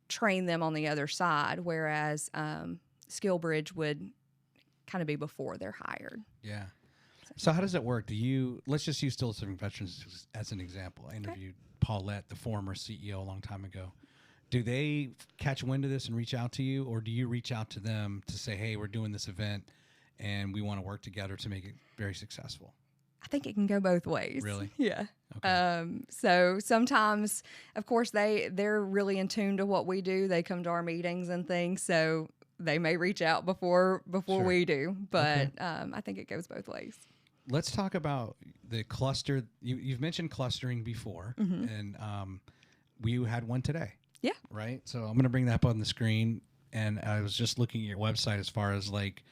train them on the other side, whereas skill bridge would kind of be before they're hired. Yeah. So how does it work? Let's just use still serving veterans as an example. I interviewed Paulette, the former CEO, a long time ago. Do they catch wind of this and reach out to you, or do you reach out to them to say, hey, we're doing this event and we want to work together to make it very successful? I think it can go both ways. Really? Yeah. Okay. So sometimes, of course, they're really in tune to what we do. They come to our meetings and things, so they may reach out before sure. we do. But I think it goes both ways. Let's talk about the cluster. You've mentioned clustering before, mm-hmm. and we had one today. Yeah. Right? So I'm going to bring that up on the screen, and I was just looking at your website as far as like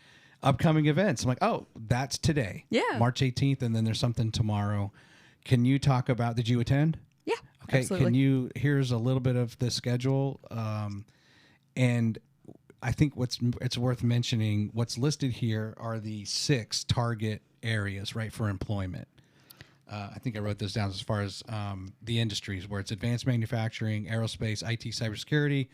upcoming events. I'm like, oh, that's today. Yeah. March 18th, and then there's something tomorrow. Can you talk about, did you attend? Yeah, okay. Absolutely. Here's a little bit of the schedule, and I think it's worth mentioning, what's listed here are the 6 target areas, right, for employment. I think I wrote this down as far as the industries, where it's advanced manufacturing, aerospace, IT, cybersecurity,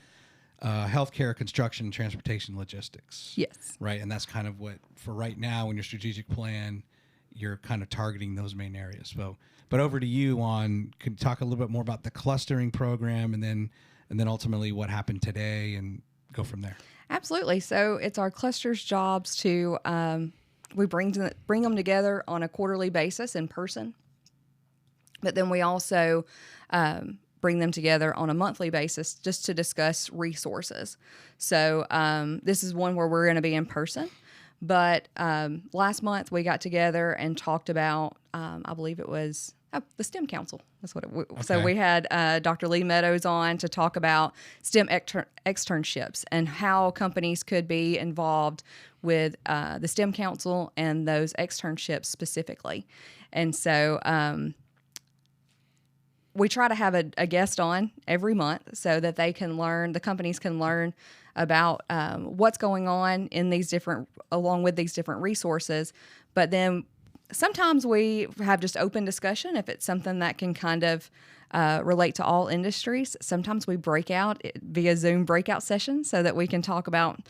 healthcare, construction, and transportation logistics. Yes. Right, and that's kind of what, for right now, in your strategic plan, you're kind of targeting those main areas. So, but over to you can you talk a little bit more about the clustering program, and then ultimately what happened today, and go from there. Absolutely. So it's our clusters jobs to we bring them together on a quarterly basis in person, but then we also bring them together on a monthly basis just to discuss resources. So this is one where we're going to be in person, but last month we got together and talked about, I believe it was the STEM Council. That's what it was. Okay. So we had Dr. Lee Meadows on to talk about STEM externships and how companies could be involved with the STEM Council and those externships specifically. And so we try to have a guest on every month so that the companies can learn about what's going on in along with these different resources. But then sometimes we have just open discussion if it's something that can kind of relate to all industries. Sometimes we break out via Zoom breakout sessions so that we can talk about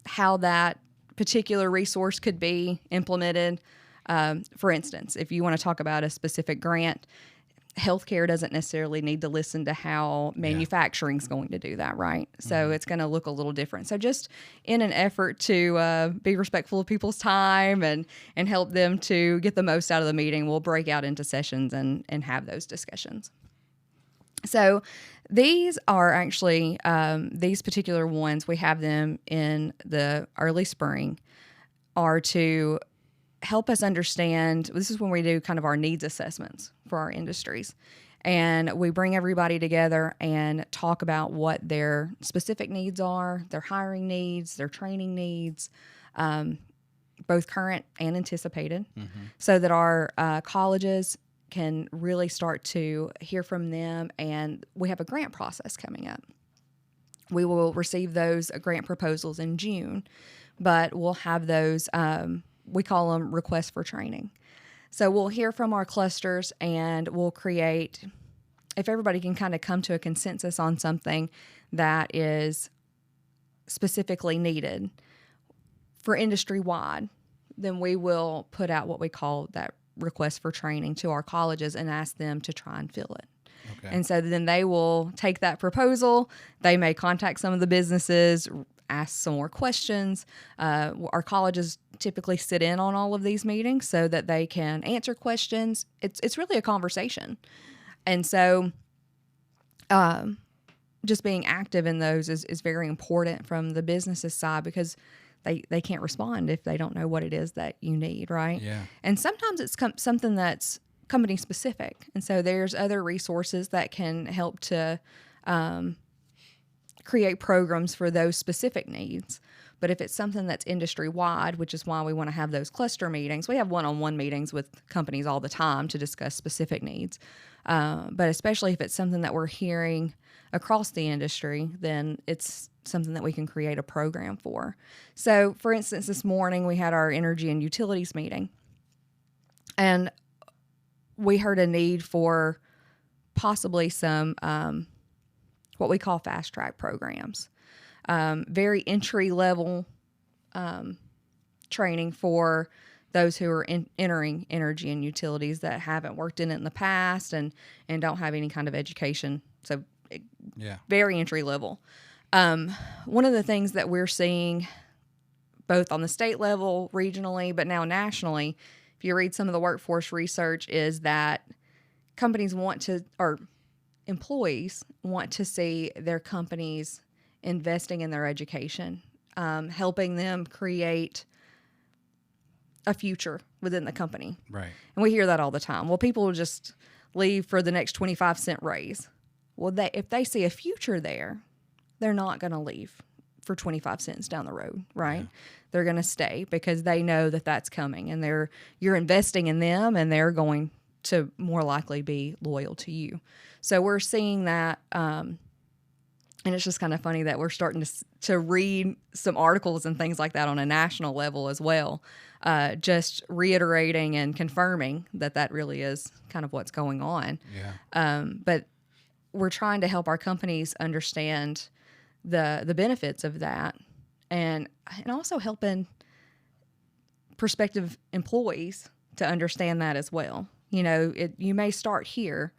how that particular resource could be implemented. For instance, if you want to talk about a specific grant, healthcare doesn't necessarily need to listen to how manufacturing is going to do that, right? So it's going to look a little different. So just in an effort to be respectful of people's time and help them to get the most out of the meeting, we'll break out into sessions and have those discussions. So these are actually, these particular ones, we have them in the early spring, are to help us understand. This is when we do kind of our needs assessments for our industries. And we bring everybody together and talk about what their specific needs are, their hiring needs, their training needs, both current and anticipated, so that our colleges can really start to hear from them. And we have a grant process coming up. We will receive those grant proposals in June, but we'll have those, we call them requests for training. So we'll hear from our clusters and we'll create, if everybody can kind of come to a consensus on something that is specifically needed for industry-wide, then we will put out what we call that request for training to our colleges and ask them to try and fill it. Okay. And so then they will take that proposal. They may contact some of the businesses, ask some more questions. Our colleges typically sit in on all of these meetings so that they can answer questions. It's really a conversation. And so just being active in those is very important from the business's side, because they can't respond if they don't know what it is that you need, right? Yeah. And sometimes it's something that's company specific. And so there's other resources that can help to create programs for those specific needs. But if it's something that's industry-wide, which is why we want to have those cluster meetings, we have one-on-one meetings with companies all the time to discuss specific needs. But especially if it's something that we're hearing across the industry, then it's something that we can create a program for. So, for instance, this morning we had our energy and utilities meeting, and we heard a need for possibly some what we call fast track programs, very entry level training for those who are entering energy and utilities that haven't worked in it in the past and don't have any kind of education. So very entry level. One of the things that we're seeing both on the state level, regionally, but now nationally, if you read some of the workforce research, is that companies want to, or employees want to see their companies investing in their education, helping them create a future within the company. Right. And we hear that all the time. Well, people will just leave for the next 25-cent raise. Well, if they see a future there, they're not going to leave for 25 cents down the road, right? Yeah. They're going to stay because they know that that's coming, and you're investing in them, and they're going to more likely be loyal to you. So we're seeing that, and it's just kind of funny that we're starting to read some articles and things like that on a national level as well, just reiterating and confirming that really is kind of what's going on. Yeah. But we're trying to help our companies understand the benefits of that, and also helping prospective employees to understand that as well. You know, you may start here,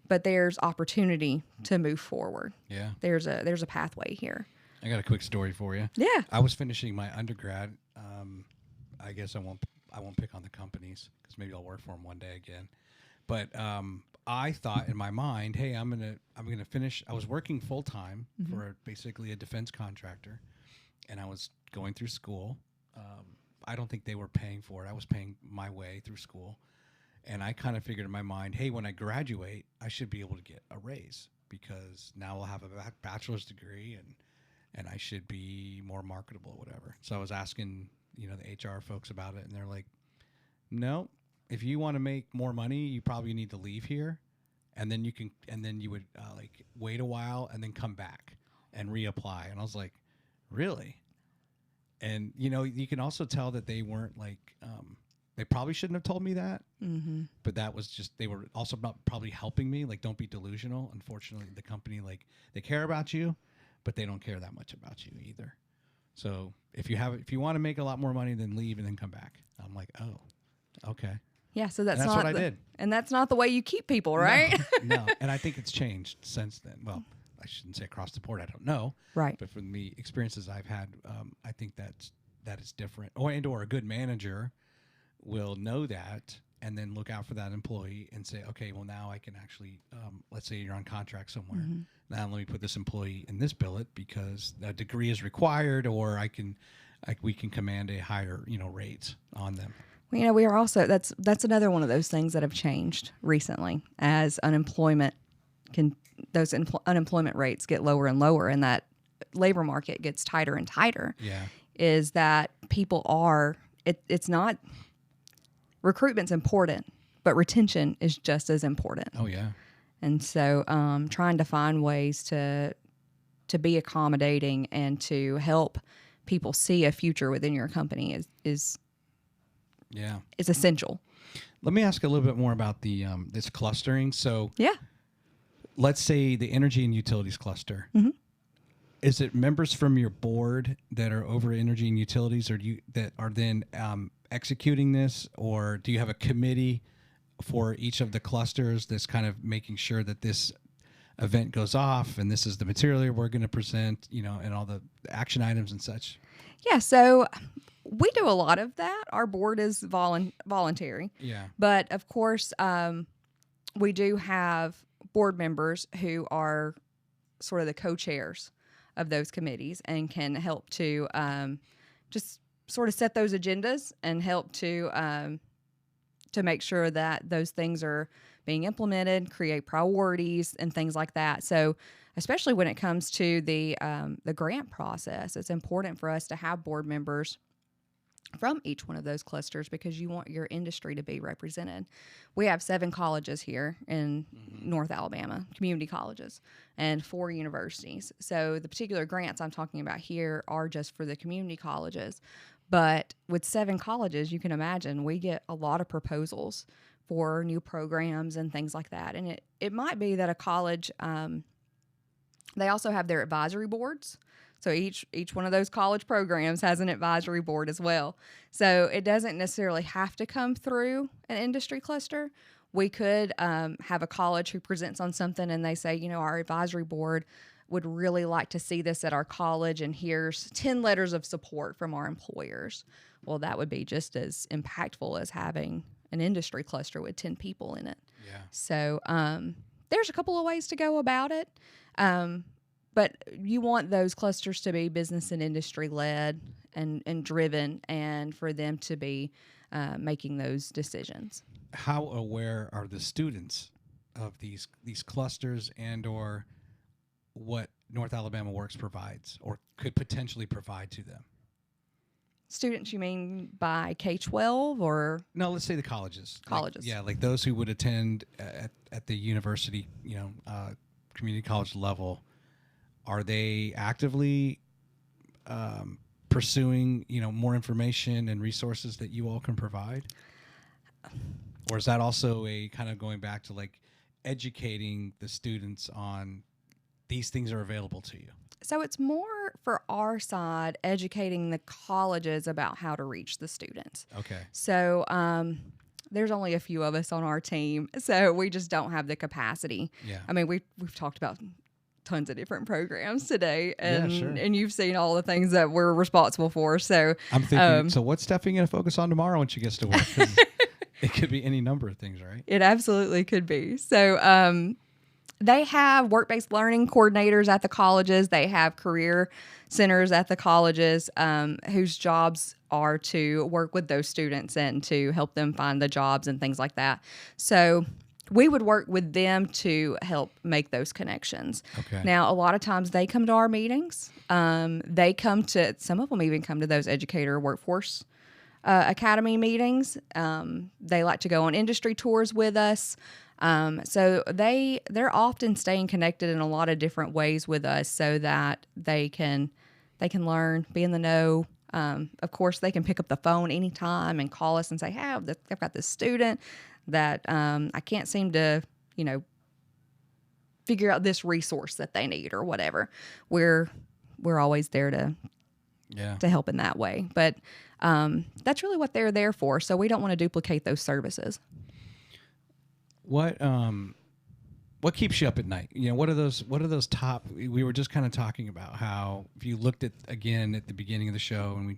but there's opportunity to move forward. Yeah. There's a pathway here. I got a quick story for you. Yeah. I was finishing my undergrad. I guess I won't pick on the companies because maybe I'll work for them one day again. But I thought in my mind, hey, I'm gonna finish. I was working full time for basically a defense contractor, and I was going through school. I don't think they were paying for it. I was paying my way through school. And I kind of figured in my mind, hey, when I graduate, I should be able to get a raise because now I'll have a bachelor's degree and I should be more marketable or whatever. So I was asking, the HR folks about it, and they're like, no, if you want to make more money, you probably need to leave here, and then you would wait a while and then come back and reapply. And I was like, really? And, you can also tell that they weren't they probably shouldn't have told me that, but that was just, they were also probably helping me. Like, don't be delusional. Unfortunately, the company, they care about you, but they don't care that much about you either. So if you want to make a lot more money, then leave and then come back. I'm like, oh, okay. Yeah, so that's And that's not what I did. And that's not the way you keep people, right? No, and I think it's changed since then. Well, I shouldn't say across the board. I don't know. Right. But from the experiences I've had, I think that is different. Or a good manager will know that and then look out for that employee and say, okay, well, now I can actually, let's say you're on contract somewhere. Mm-hmm. Now let me put this employee in this billet because a degree is required, or we can command a higher, rate on them. We are also that's another one of those things that have changed recently as unemployment unemployment rates get lower and lower, and that labor market gets tighter and tighter. Yeah, is that people are it's not recruitment's important, but retention is just as important. Oh yeah, and so trying to find ways to be accommodating and to help people see a future within your company is essential. Let me ask a little bit more about the this clustering. So yeah, let's say the energy and utilities cluster. Mm-hmm. Is it members from your board that are over energy and utilities, or that are then executing this, or do you have a committee for each of the clusters that's kind of making sure that this event goes off and this is the material we're going to present, and all the action items and such? Yeah, so we do a lot of that. Our board is voluntary. Yeah. But of course, we do have board members who are sort of the co-chairs of those committees and can help to just sort of set those agendas and help to make sure that those things are being implemented, create priorities and things like that. So especially when it comes to the grant process, it's important for us to have board members from each one of those clusters because you want your industry to be represented. We have 7 colleges here in North Alabama, community colleges, and 4 universities. So the particular grants I'm talking about here are just for the community colleges. But with 7 colleges, you can imagine we get a lot of proposals for new programs and things like that. And it might be that a college, they also have their advisory boards. So each one of those college programs has an advisory board as well. So it doesn't necessarily have to come through an industry cluster. We could have a college who presents on something and they say, our advisory board would really like to see this at our college, and here's 10 letters of support from our employers. Well, that would be just as impactful as having an industry cluster with 10 people in it. Yeah. So there's a couple of ways to go about it. But you want those clusters to be business and industry led and driven, and for them to be making those decisions. How aware are the students of these clusters and/or what North Alabama Works provides or could potentially provide to them? Students, you mean by K-12 or? No, let's say the colleges. Colleges. Like those who would attend at the university, community college level. Are they actively pursuing, more information and resources that you all can provide? Or is that also a kind of going back to like educating the students on these things are available to you? So it's more for our side, educating the colleges about how to reach the students. Okay. So there's only a few of us on our team, so we just don't have the capacity. Yeah. I mean, we've talked about tons of different programs today, and sure. and you've seen all the things that we're responsible for. So I'm thinking, so what's Stephanie going to focus on tomorrow when she gets to work? 'Cause it could be any number of things, right? It absolutely could be. So they have work-based learning coordinators at the colleges. They have career centers at the colleges whose jobs are to work with those students and to help them find the jobs and things like that. So we would work with them to help make those connections. Okay. Now, a lot of times they come to our meetings. Some of them even come to those educator workforce academy meetings. They like to go on industry tours with us. So they're often staying connected in a lot of different ways with us so that they can learn, be in the know. Of course, they can pick up the phone anytime and call us and say, hey, I've got this student that I can't seem to, figure out this resource that they need or whatever. We're always there to to help in that way. But that's really what they're there for. So we don't want to duplicate those services. What keeps you up at night? What are those top? We were just kind of talking about how if you looked at again at the beginning of the show and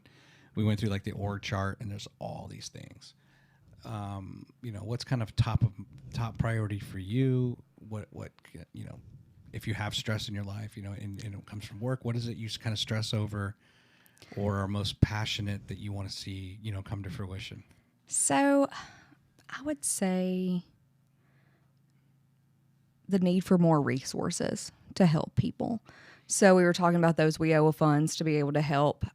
we went through like the org chart and there's all these things. What's kind of top priority for you? What if you have stress in your life, and it comes from work, what is it you kind of stress over or are most passionate that you want to see, come to fruition? So I would say the need for more resources to help people. So we were talking about those WIOA funds to be able to help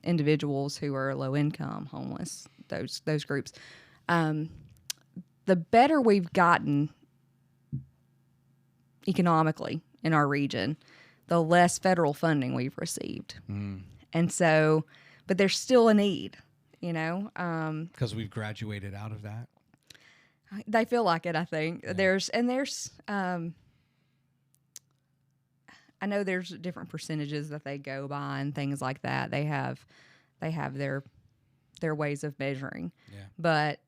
individuals who are low income, homeless, those groups. The better we've gotten economically in our region, the less federal funding we've received. And so, but there's still a need, because we've graduated out of that. They feel like it, I think. Yeah. I know there's different percentages that they go by and things like that. They have their ways of measuring. Yeah. But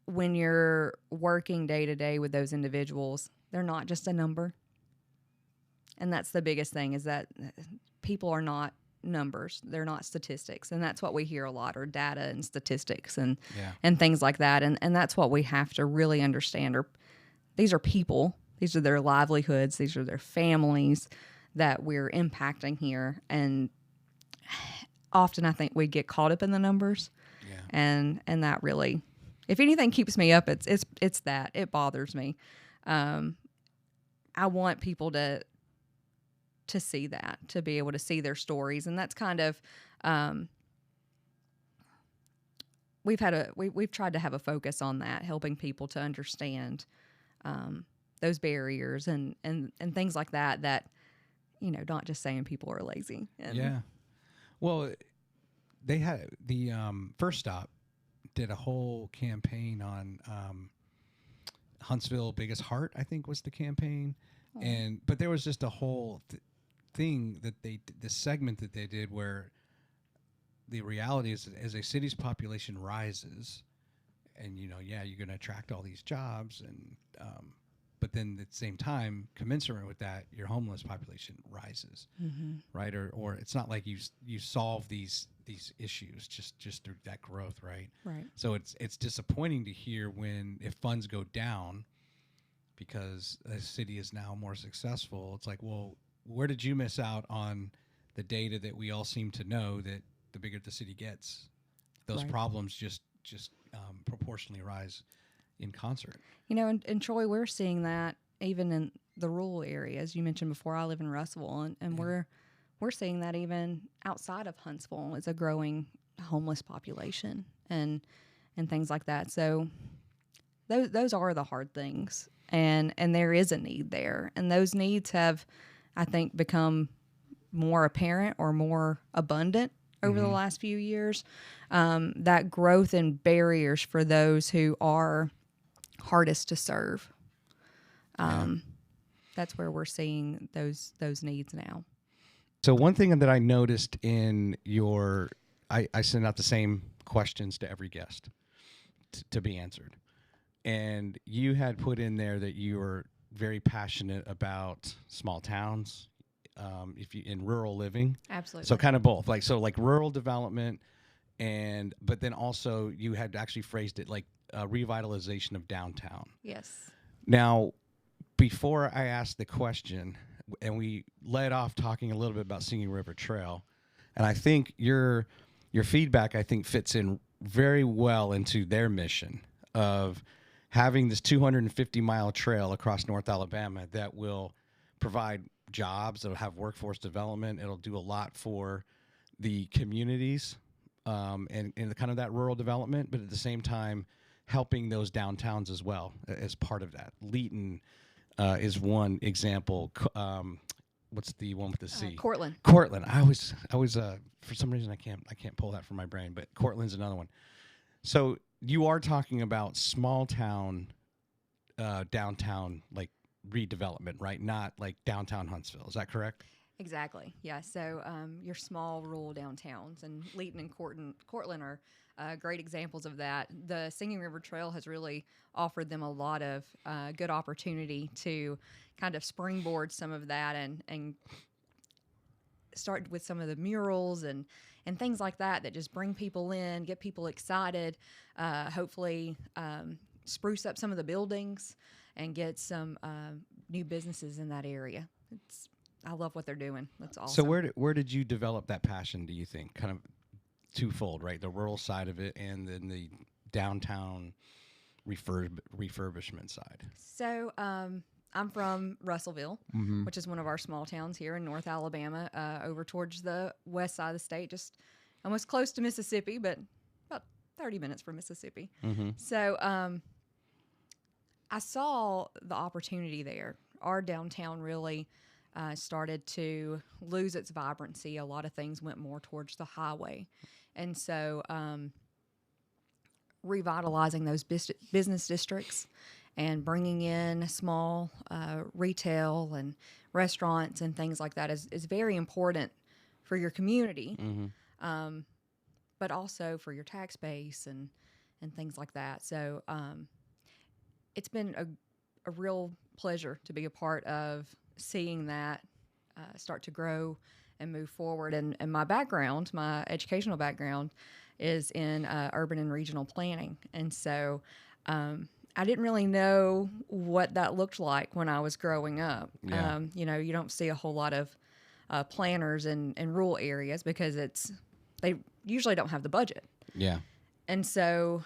when you're working day to day with those individuals, they're not just a number. And that's the biggest thing, is that people are not numbers. They're not statistics. And that's what we hear a lot, are data and statistics and things like that. And that's what we have to really understand. These are people. These are their livelihoods. These are their families that we're impacting here. And often I think we get caught up in the numbers. Yeah. And that really, if anything keeps me up, it's that. It bothers me. I want people to see that, to be able to see their stories. And that's kind of, we've tried to have a focus on that, helping people to understand those barriers and things like that, not just saying people are lazy. Yeah. Well, they had the First Stop did a whole campaign on Huntsville Biggest Heart, I think was the campaign. But there was just a whole thing that the segment that they did where the reality is, as a city's population rises, and you're going to attract all these jobs, and but then at the same time, commensurate with that, your homeless population rises, right? Or it's not like you solve these issues just through that growth, right? Right. So it's disappointing to hear if funds go down because the city is now more successful. It's like, well, where did you miss out on the data that we all seem to know, that the bigger the city gets, those problems just proportionally rise in concert? And Troy, we're seeing that even in the rural areas. You mentioned before, I live in Russellville, and we're seeing that even outside of Huntsville. It's a growing homeless population and things like that. So those are the hard things, and there is a need there, and those needs have, I think, become more apparent or more abundant over the last few years. That growth and barriers for those who are hardest to serve. That's where we're seeing those needs now. So one thing that I noticed in I send out the same questions to every guest to be answered. And you had put in there that you were very passionate about small towns, if you in rural living. Absolutely. So kind of both, like rural development, but then also you had actually phrased it like revitalization of downtown. Yes. Now, before I asked the question, and we led off talking a little bit about Singing River Trail, and I think your feedback, I think, fits in very well into their mission of having this 250-mile trail across North Alabama that will provide jobs, it'll have workforce development, it'll do a lot for the communities and kind of that rural development, but at the same time helping those downtowns as well as part of that. Leeton is one example. What's the one with the C? Cortland. I was for some reason I can't pull that from my brain, but Cortland's another one. So you are talking about small town, downtown, like redevelopment, right? Not like downtown Huntsville. Is that correct? Exactly. Yeah. So your small rural downtowns, and Leeton and Cortland are great examples of that. The Singing River Trail has really offered them a lot of good opportunity to kind of springboard some of that and start with some of the murals and things like that that just bring people in, get people excited, hopefully spruce up some of the buildings and get some new businesses in that area. I love what they're doing. That's awesome. So where did you develop that passion, do you think? Kind of twofold, right? The rural side of it and then the downtown refurbishment side. So I'm from Russellville, which is one of our small towns here in North Alabama, over towards the west side of the state, just almost close to Mississippi, but about 30 minutes from Mississippi. So I saw the opportunity there. Our downtown really started to lose its vibrancy. A lot of things went more towards the highway. And so revitalizing those business districts and bringing in small retail and restaurants and things like that is very important for your community, but also for your tax base and things like that. So it's been a real pleasure to be a part of seeing that start to grow and move forward. And my background, my educational background, is in urban and regional planning. And so I didn't really know what that looked like when I was growing up. Yeah. You don't see a whole lot of planners in rural areas because they usually don't have the budget. Yeah. And so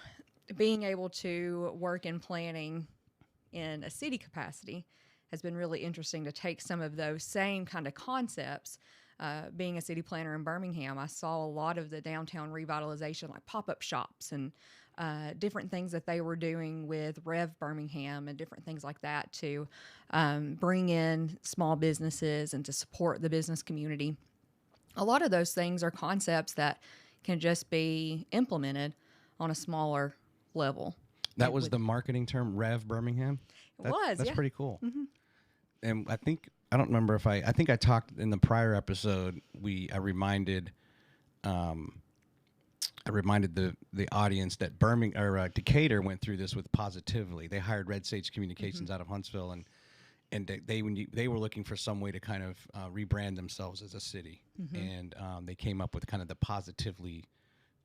being able to work in planning in a city capacity has been really interesting to take some of those same kind of concepts. Being a city planner in Birmingham, I saw a lot of the downtown revitalization, like pop-up shops and different things that they were doing with Rev Birmingham and different things like that to bring in small businesses and to support the business community. A lot of those things are concepts that can just be implemented on a smaller level. That was the marketing term, Rev Birmingham? That's yeah. Pretty cool. And I don't remember if I think I talked in the prior episode, I reminded the audience that Decatur went through this with Positively. They hired Red Sage Communications out of Huntsville, and they were looking for some way to kind of rebrand themselves as a city, and they came up with kind of the Positively,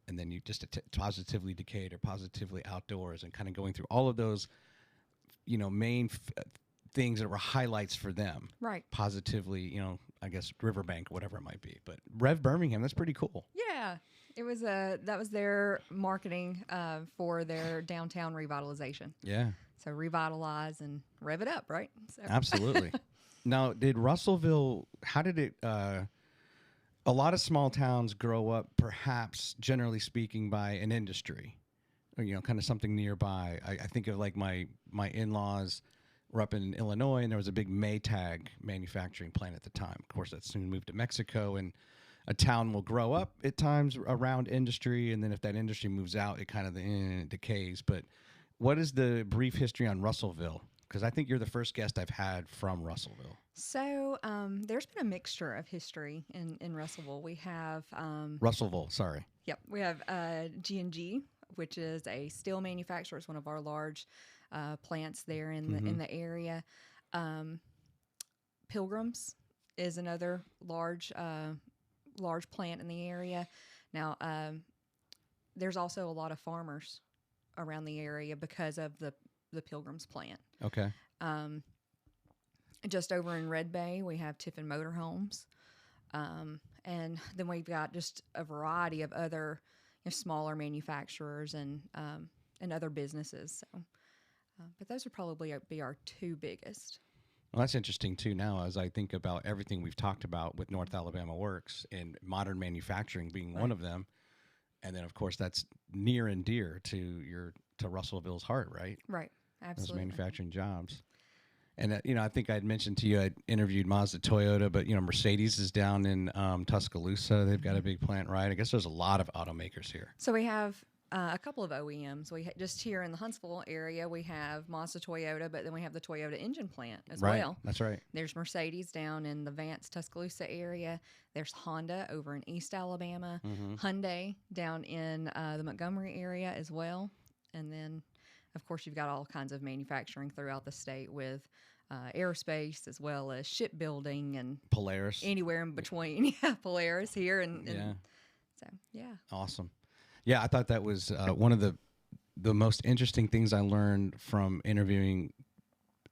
and then you just Positively Decatur, Positively Outdoors, and kind of going through all of those, main things that were highlights for them. Right. Positively, I guess Riverbank, whatever it might be. But Rev Birmingham, that's pretty cool. Yeah. It was that was their marketing for their downtown revitalization. Yeah. So revitalize and rev it up, right? So. Absolutely. Now, did Russellville, how did it, a lot of small towns grow up, perhaps generally speaking, by an industry, or, kind of something nearby. I think of like my in-laws were up in Illinois, and there was a big Maytag manufacturing plant at the time. Of course, that soon moved to Mexico, and a town will grow up at times around industry, and then if that industry moves out, it kind of decays. But what is the brief history on Russellville? Because I think you're the first guest I've had from Russellville. So there's been a mixture of history in Russellville. We have Russellville, sorry. Yep, we have G&G, which is a steel manufacturer. It's one of our large plants there in the area. Pilgrims is another large plant in the area. Now, there's also a lot of farmers around the area because of the Pilgrims plant. Okay. Just over in Red Bay, we have Tiffin Motorhomes. And then we've got just a variety of other smaller manufacturers and other businesses. So, but those would probably be our two biggest. Well, that's interesting, too, now, as I think about everything we've talked about with North Alabama Works and modern manufacturing being one of them. And then, of course, that's near and dear to Russellville's heart, right? Right, absolutely. Those manufacturing jobs. And, I think I'd mentioned to you, I'd interviewed Mazda Toyota, but, Mercedes is down in Tuscaloosa. They've got a big plant, right? I guess there's a lot of automakers here. So we have A couple of OEMs. Just here in the Huntsville area, we have Mazda, Toyota, but then we have the Toyota engine plant as Right. well. That's right. There's Mercedes down in the Vance, Tuscaloosa area. There's Honda over in East Alabama. Hyundai down in the Montgomery area as well. And then, of course, you've got all kinds of manufacturing throughout the state with aerospace as well as shipbuilding and Polaris. anywhere in between. Yeah, Polaris here. Yeah. So, yeah. Awesome. Yeah, I thought that was one of the most interesting things I learned from interviewing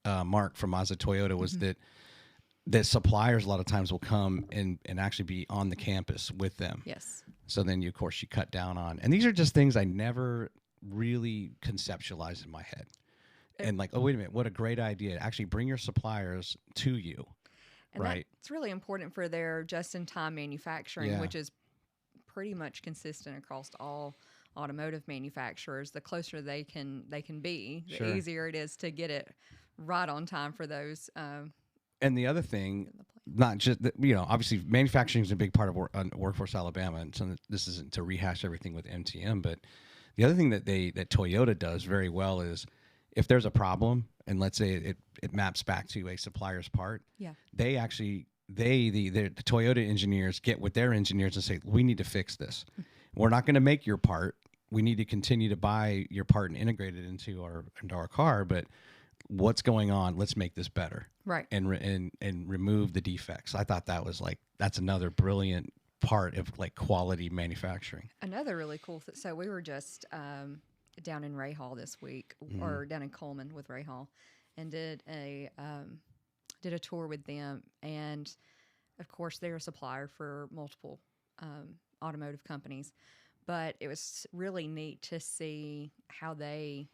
Mark from Mazda Toyota was that suppliers a lot of times will come and actually be on the campus with them. Yes. So then, of course, you cut down on. And these are just things I never really conceptualized in my head. And like, oh, wait a minute, what a great idea. Actually bring your suppliers to you. And right. It's really important for their just-in-time manufacturing, which is pretty much consistent across all automotive manufacturers. The closer they can be, the easier it is to get it right on time for those. And the other thing, not just that, obviously manufacturing is a big part of Workforce Alabama, and so this isn't to rehash everything with MTM, but the other thing that Toyota does very well is if there's a problem, and let's say it maps back to a supplier's part, they actually. The Toyota engineers get with their engineers and say, we need to fix this. We're not going to make your part. We need to continue to buy your part and integrate it into our car. But what's going on? Let's make this better. Right. And remove the defects. I thought that's another brilliant part of like quality manufacturing. Another really cool so we were just down in Ray Hall this week, or down in Coleman with Ray Hall, and did a tour with them, and of course they're a supplier for multiple automotive companies, but it was really neat to see how they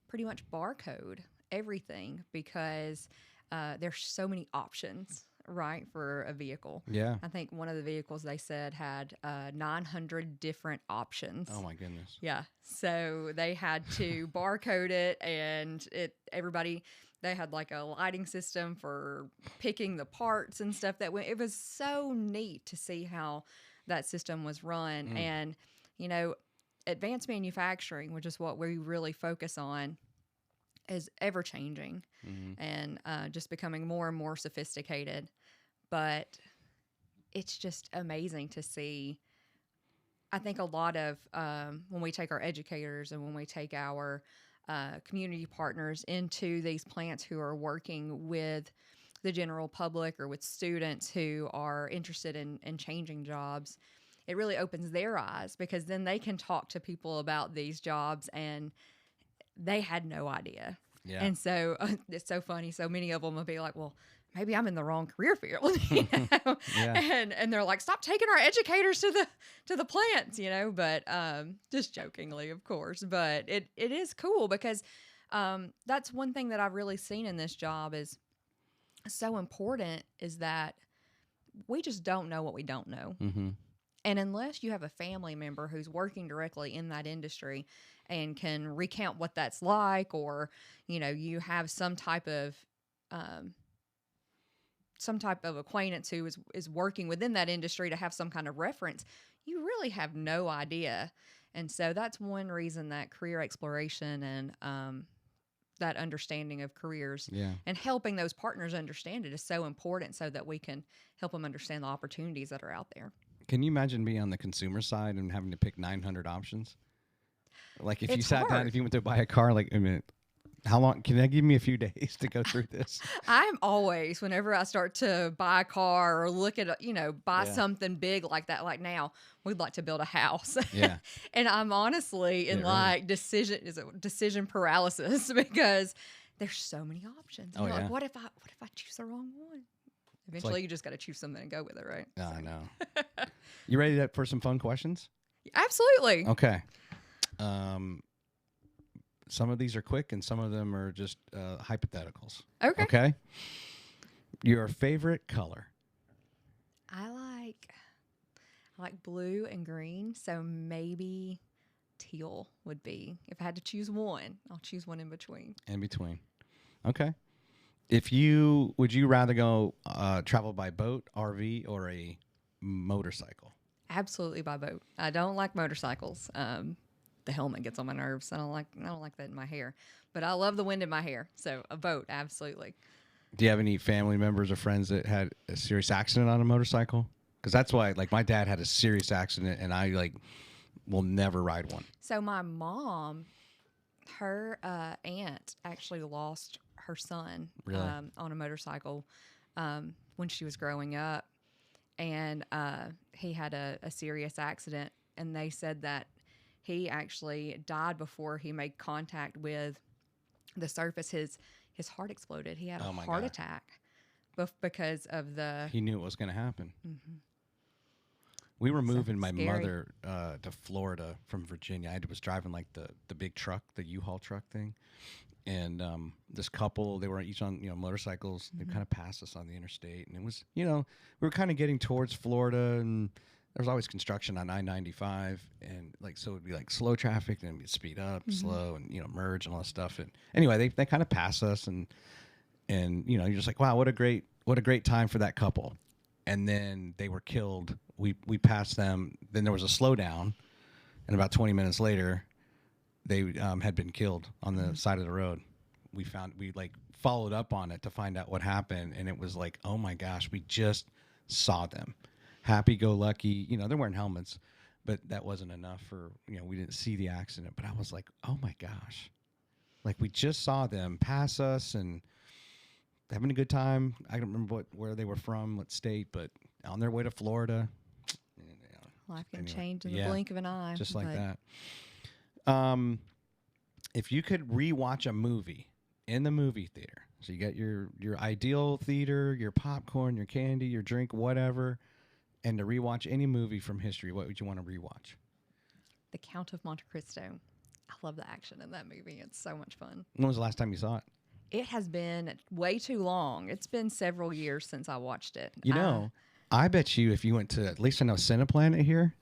pretty much barcode everything because there's so many options, right, for a vehicle. Yeah. I think one of the vehicles they said had 900 different options. Oh my goodness. Yeah. So they had to barcode it, and they had like a lighting system for picking the parts and stuff it was so neat to see how that system was run. And, advanced manufacturing, which is what we really focus on, is ever changing and just becoming more and more sophisticated. But it's just amazing to see. I think a lot of when we take our educators and when we take our community partners into these plants who are working with the general public or with students who are interested in changing jobs, it really opens their eyes because then they can talk to people about these jobs and they had no idea. Yeah. And so it's so funny. So many of them will be like, well, maybe I'm in the wrong career field, Yeah. And they're like, stop taking our educators to the plants, but just jokingly, of course. But it is cool because that's one thing that I've really seen in this job is so important is that we just don't know what we don't know. Mm-hmm. And unless you have a family member who's working directly in that industry and can recount what that's like, or, you have some type of acquaintance who is working within that industry to have some kind of reference, you really have no idea. And so that's one reason that career exploration and that understanding of careers and helping those partners understand it is so important so that we can help them understand the opportunities that are out there. Can you imagine being on the consumer side and having to pick 900 options? Like if you sat down, if you went to buy a car, like, I mean, how long, can I give me a few days to go through this? I'm always, whenever I start to buy a car or look at, buy something big like that, like now, we'd like to build a house. Yeah. And I'm honestly in decision paralysis because there's so many options. Oh, like, what if I choose the wrong one? Eventually, you just got to choose something and go with it, right? I know. You ready for some fun questions? Absolutely. Okay. Some of these are quick and some of them are just hypotheticals. Okay. Your favorite color? I like blue and green, so maybe teal would be. If I had to choose one, I'll choose one in between. In between. Okay. Would you rather go travel by boat, RV, or a motorcycle? Absolutely by boat. I don't like motorcycles. the helmet gets on my nerves. I don't like that in my hair, but I love the wind in my hair. So a boat, absolutely. Do you have any family members or friends that had a serious accident on a motorcycle? Because that's why, like, my dad had a serious accident, and I like will never ride one. So my mom, her aunt actually lost her son Really? On a motorcycle when she was growing up, and he had a serious accident, and they said that he actually died before he made contact with the surface. His heart exploded. He had a heart attack because of the... He knew it was going to happen. Mm-hmm. We were moving my mother to Florida from Virginia. I was driving like the big truck, the U-Haul truck thing. And this couple, they were each on motorcycles. They kind of passed us on the interstate. And it was, we were kind of getting towards Florida, and there was always construction on I-95. And like, so it would be like slow traffic, and we'd speed up, slow, and, merge and all that stuff. And anyway, they kind of passed us, and you're just like, wow, what a great time for that couple. And then they were killed. We passed them. Then there was a slowdown, and about 20 minutes later, they had been killed on the side of the road. We followed up on it to find out what happened, and it was like, oh my gosh, we just saw them. Happy-go-lucky, they're wearing helmets, but that wasn't enough for, we didn't see the accident. But I was like, oh my gosh, like we just saw them pass us and having a good time. I don't remember where they were from, what state, but on their way to Florida. Life can change in the blink of an eye. Just like that. If you could rewatch a movie in the movie theater, so you got your ideal theater, your popcorn, your candy, your drink, whatever, and to rewatch any movie from history, what would you want to rewatch? The Count of Monte Cristo. I love the action in that movie. It's so much fun. When was the last time you saw it? It has been way too long. It's been several years since I watched it. I bet you if you went to, at least I know Cineplanet here,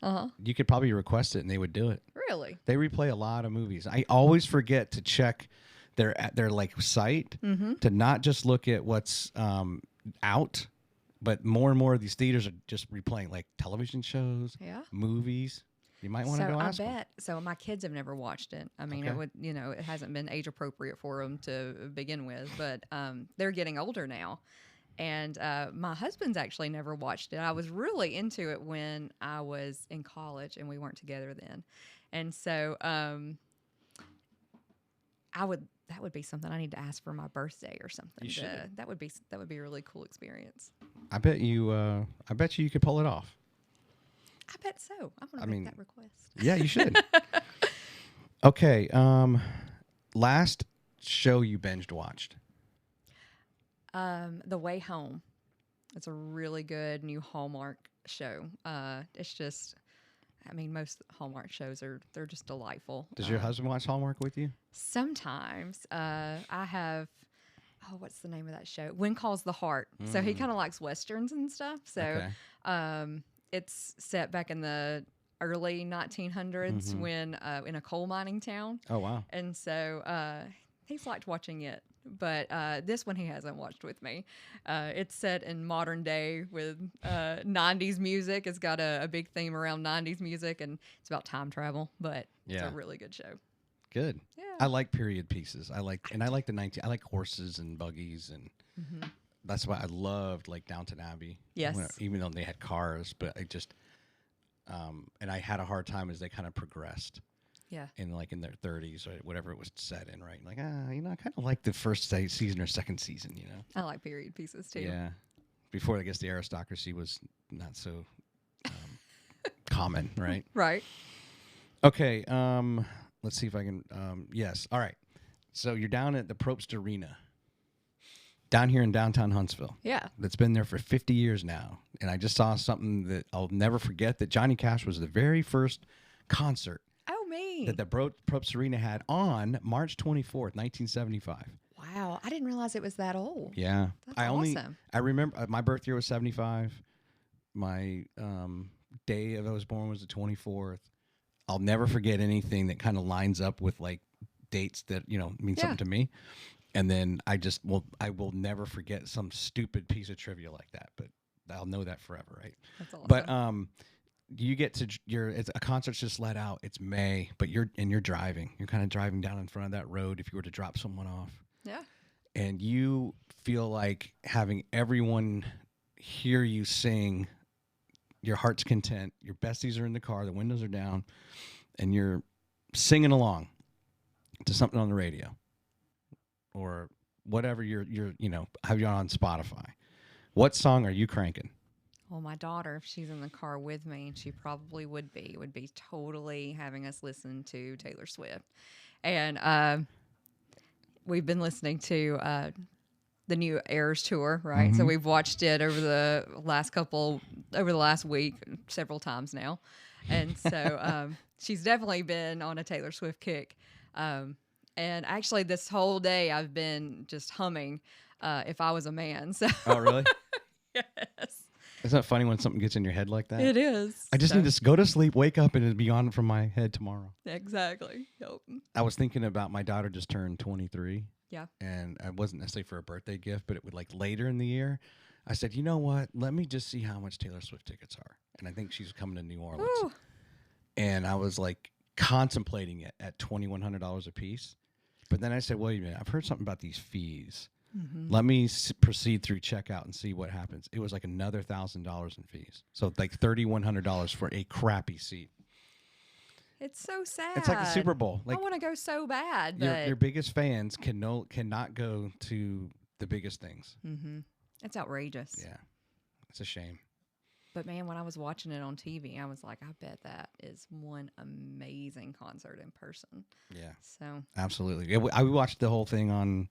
you could probably request it and they would do it. Really? They replay a lot of movies. I always forget to check their like site to not just look at what's out, but more and more of these theaters are just replaying like television shows, movies. You might want to go ask them. So my kids have never watched it. I mean, it hasn't been age appropriate for them to begin with, but they're getting older now. And my husband's actually never watched it. I was really into it when I was in college, and we weren't together then. And so that would be something I need to ask for my birthday or something. You should. That would be a really cool experience. I bet you could pull it off. I bet so. I'm going to make that request. Yeah, you should. Okay. Last show you binged watched? The Way Home. It's a really good new Hallmark show. It's just, I mean, most Hallmark shows they're just delightful. Does your husband watch Hallmark with you? Sometimes. I have, what's the name of that show? When Calls the Heart. So he kind of likes Westerns and stuff. So it's set back in the early 1900s when in a coal mining town. Oh, wow. And so he's liked watching it. But this one he hasn't watched with me. It's set in modern day with 90s music. It's got a big theme around 90s music, and it's about time travel. But it's a really good show. Good. Yeah. I like period pieces. I like I like horses and buggies, and that's why I loved like Downton Abbey. Yes. Even though they had cars, but I just and I had a hard time as they kind of progressed. Yeah. In their 30s or whatever it was set in, right? Like, I kind of like the first season or second season, I like period pieces too. Yeah. Before, I guess, the aristocracy was not so common, right? Right. Okay. Let's see if I can. Yes. All right. So you're down at the Probst Arena down here in downtown Huntsville. Yeah. That's been there for 50 years now. And I just saw something that I'll never forget, that Johnny Cash was the very first concert that the Probst Arena had on March 24th, 1975. Wow. I didn't realize it was that old. Yeah. That's awesome. I remember my birth year was 75. My day I was born was the 24th. I'll never forget anything that kind of lines up with like dates that, mean something to me. And then I will never forget some stupid piece of trivia like that, but I'll know that forever, right? That's awesome. But you get to it's a concert's just let out. It's May, but you're driving. You're kind of driving down in front of that road if you were to drop someone off. Yeah. And you feel like having everyone hear you sing your heart's content. Your besties are in the car, the windows are down, and you're singing along to something on the radio or whatever you're have you on Spotify. What song are you cranking? Well, my daughter, if she's in the car with me, and she probably would be totally having us listen to Taylor Swift. And we've been listening to the new Eras tour, right? So we've watched it over the last week several times now. And so she's definitely been on a Taylor Swift kick. And actually this whole day I've been just humming If I Was a Man. So Oh, really? yes. Isn't that funny when something gets in your head like that? It is. I just need to go to sleep, wake up, and it'll be on from my head tomorrow. Exactly. Yep. I was thinking about my daughter just turned 23. Yeah. And it wasn't necessarily for a birthday gift, but it would like later in the year. I said, you know what? Let me just see how much Taylor Swift tickets are. And I think she's coming to New Orleans. Ooh. And I was like contemplating it at $2,100 a piece. But then I said, wait a minute, I've heard something about these fees. Let me proceed through checkout and see what happens. It was like another $1,000 in fees. So like $3,100 for a crappy seat. It's so sad. It's like the Super Bowl. Like I want to go so bad, but your biggest fans cannot go to the biggest things. it's outrageous. Yeah, it's a shame. But man, when I was watching it on TV, I was like, I bet that is one amazing concert in person. Yeah, So absolutely. Yeah, I watched the whole thing on.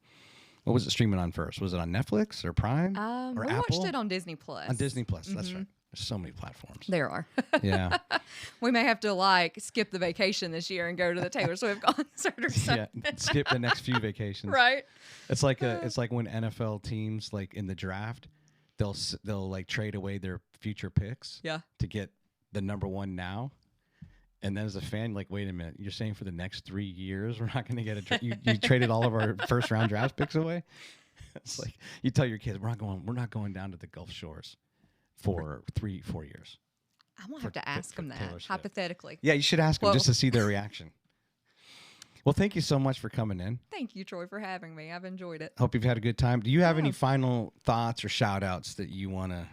What was it streaming on first? Was it on Netflix or Prime or we Apple? watched it on Disney Plus. On Disney Plus. That's right. There's so many platforms. There are. Yeah. We may have to skip the vacation this year and go to the Taylor Swift concert or something. Yeah. Skip the next few vacations. Right. It's like when NFL teams like in the draft, they'll like trade away their future picks. Yeah. To get the number one now. And then as a fan, like, wait a minute, you're saying for the next 3 years we're not going to get you traded all of our first round draft picks away? It's like you tell your kids we're not going down to the Gulf Shores for 3-4 years. I'm gonna have to ask them that hypothetically. Yeah, you should ask them just to see their reaction. Well, thank you so much for coming in. Thank you, Troy, for having me. I've enjoyed it. Hope you've had a good time. Do you have any final thoughts or shout outs that you want to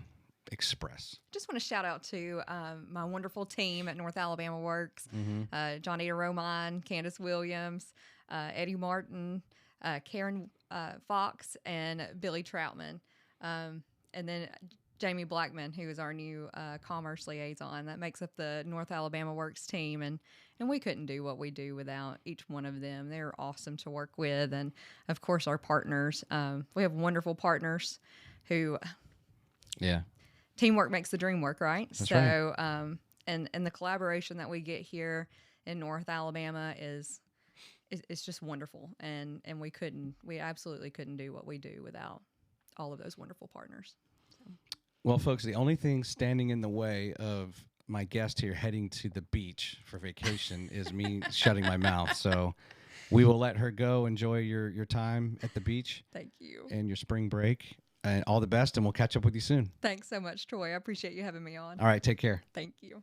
express? Just want to shout out to my wonderful team at North Alabama Works, Johnita Roman, Candace Williams, Eddie Martin, Karen Fox, and Billy Troutman. And then Jamie Blackman, who is our new commerce liaison. That makes up the North Alabama Works team. And we couldn't do what we do without each one of them. They're awesome to work with. And, of course, our partners. We have wonderful partners who... Yeah. Teamwork makes the dream work, right? That's so, right. And the collaboration that we get here in North Alabama is just wonderful, and we absolutely couldn't do what we do without all of those wonderful partners. So. Well, folks, the only thing standing in the way of my guest here heading to the beach for vacation is me shutting my mouth. So we will let her go. Enjoy your time at the beach. Thank you. And your spring break. And all the best, and we'll catch up with you soon. Thanks so much, Troy. I appreciate you having me on. All right, take care. Thank you.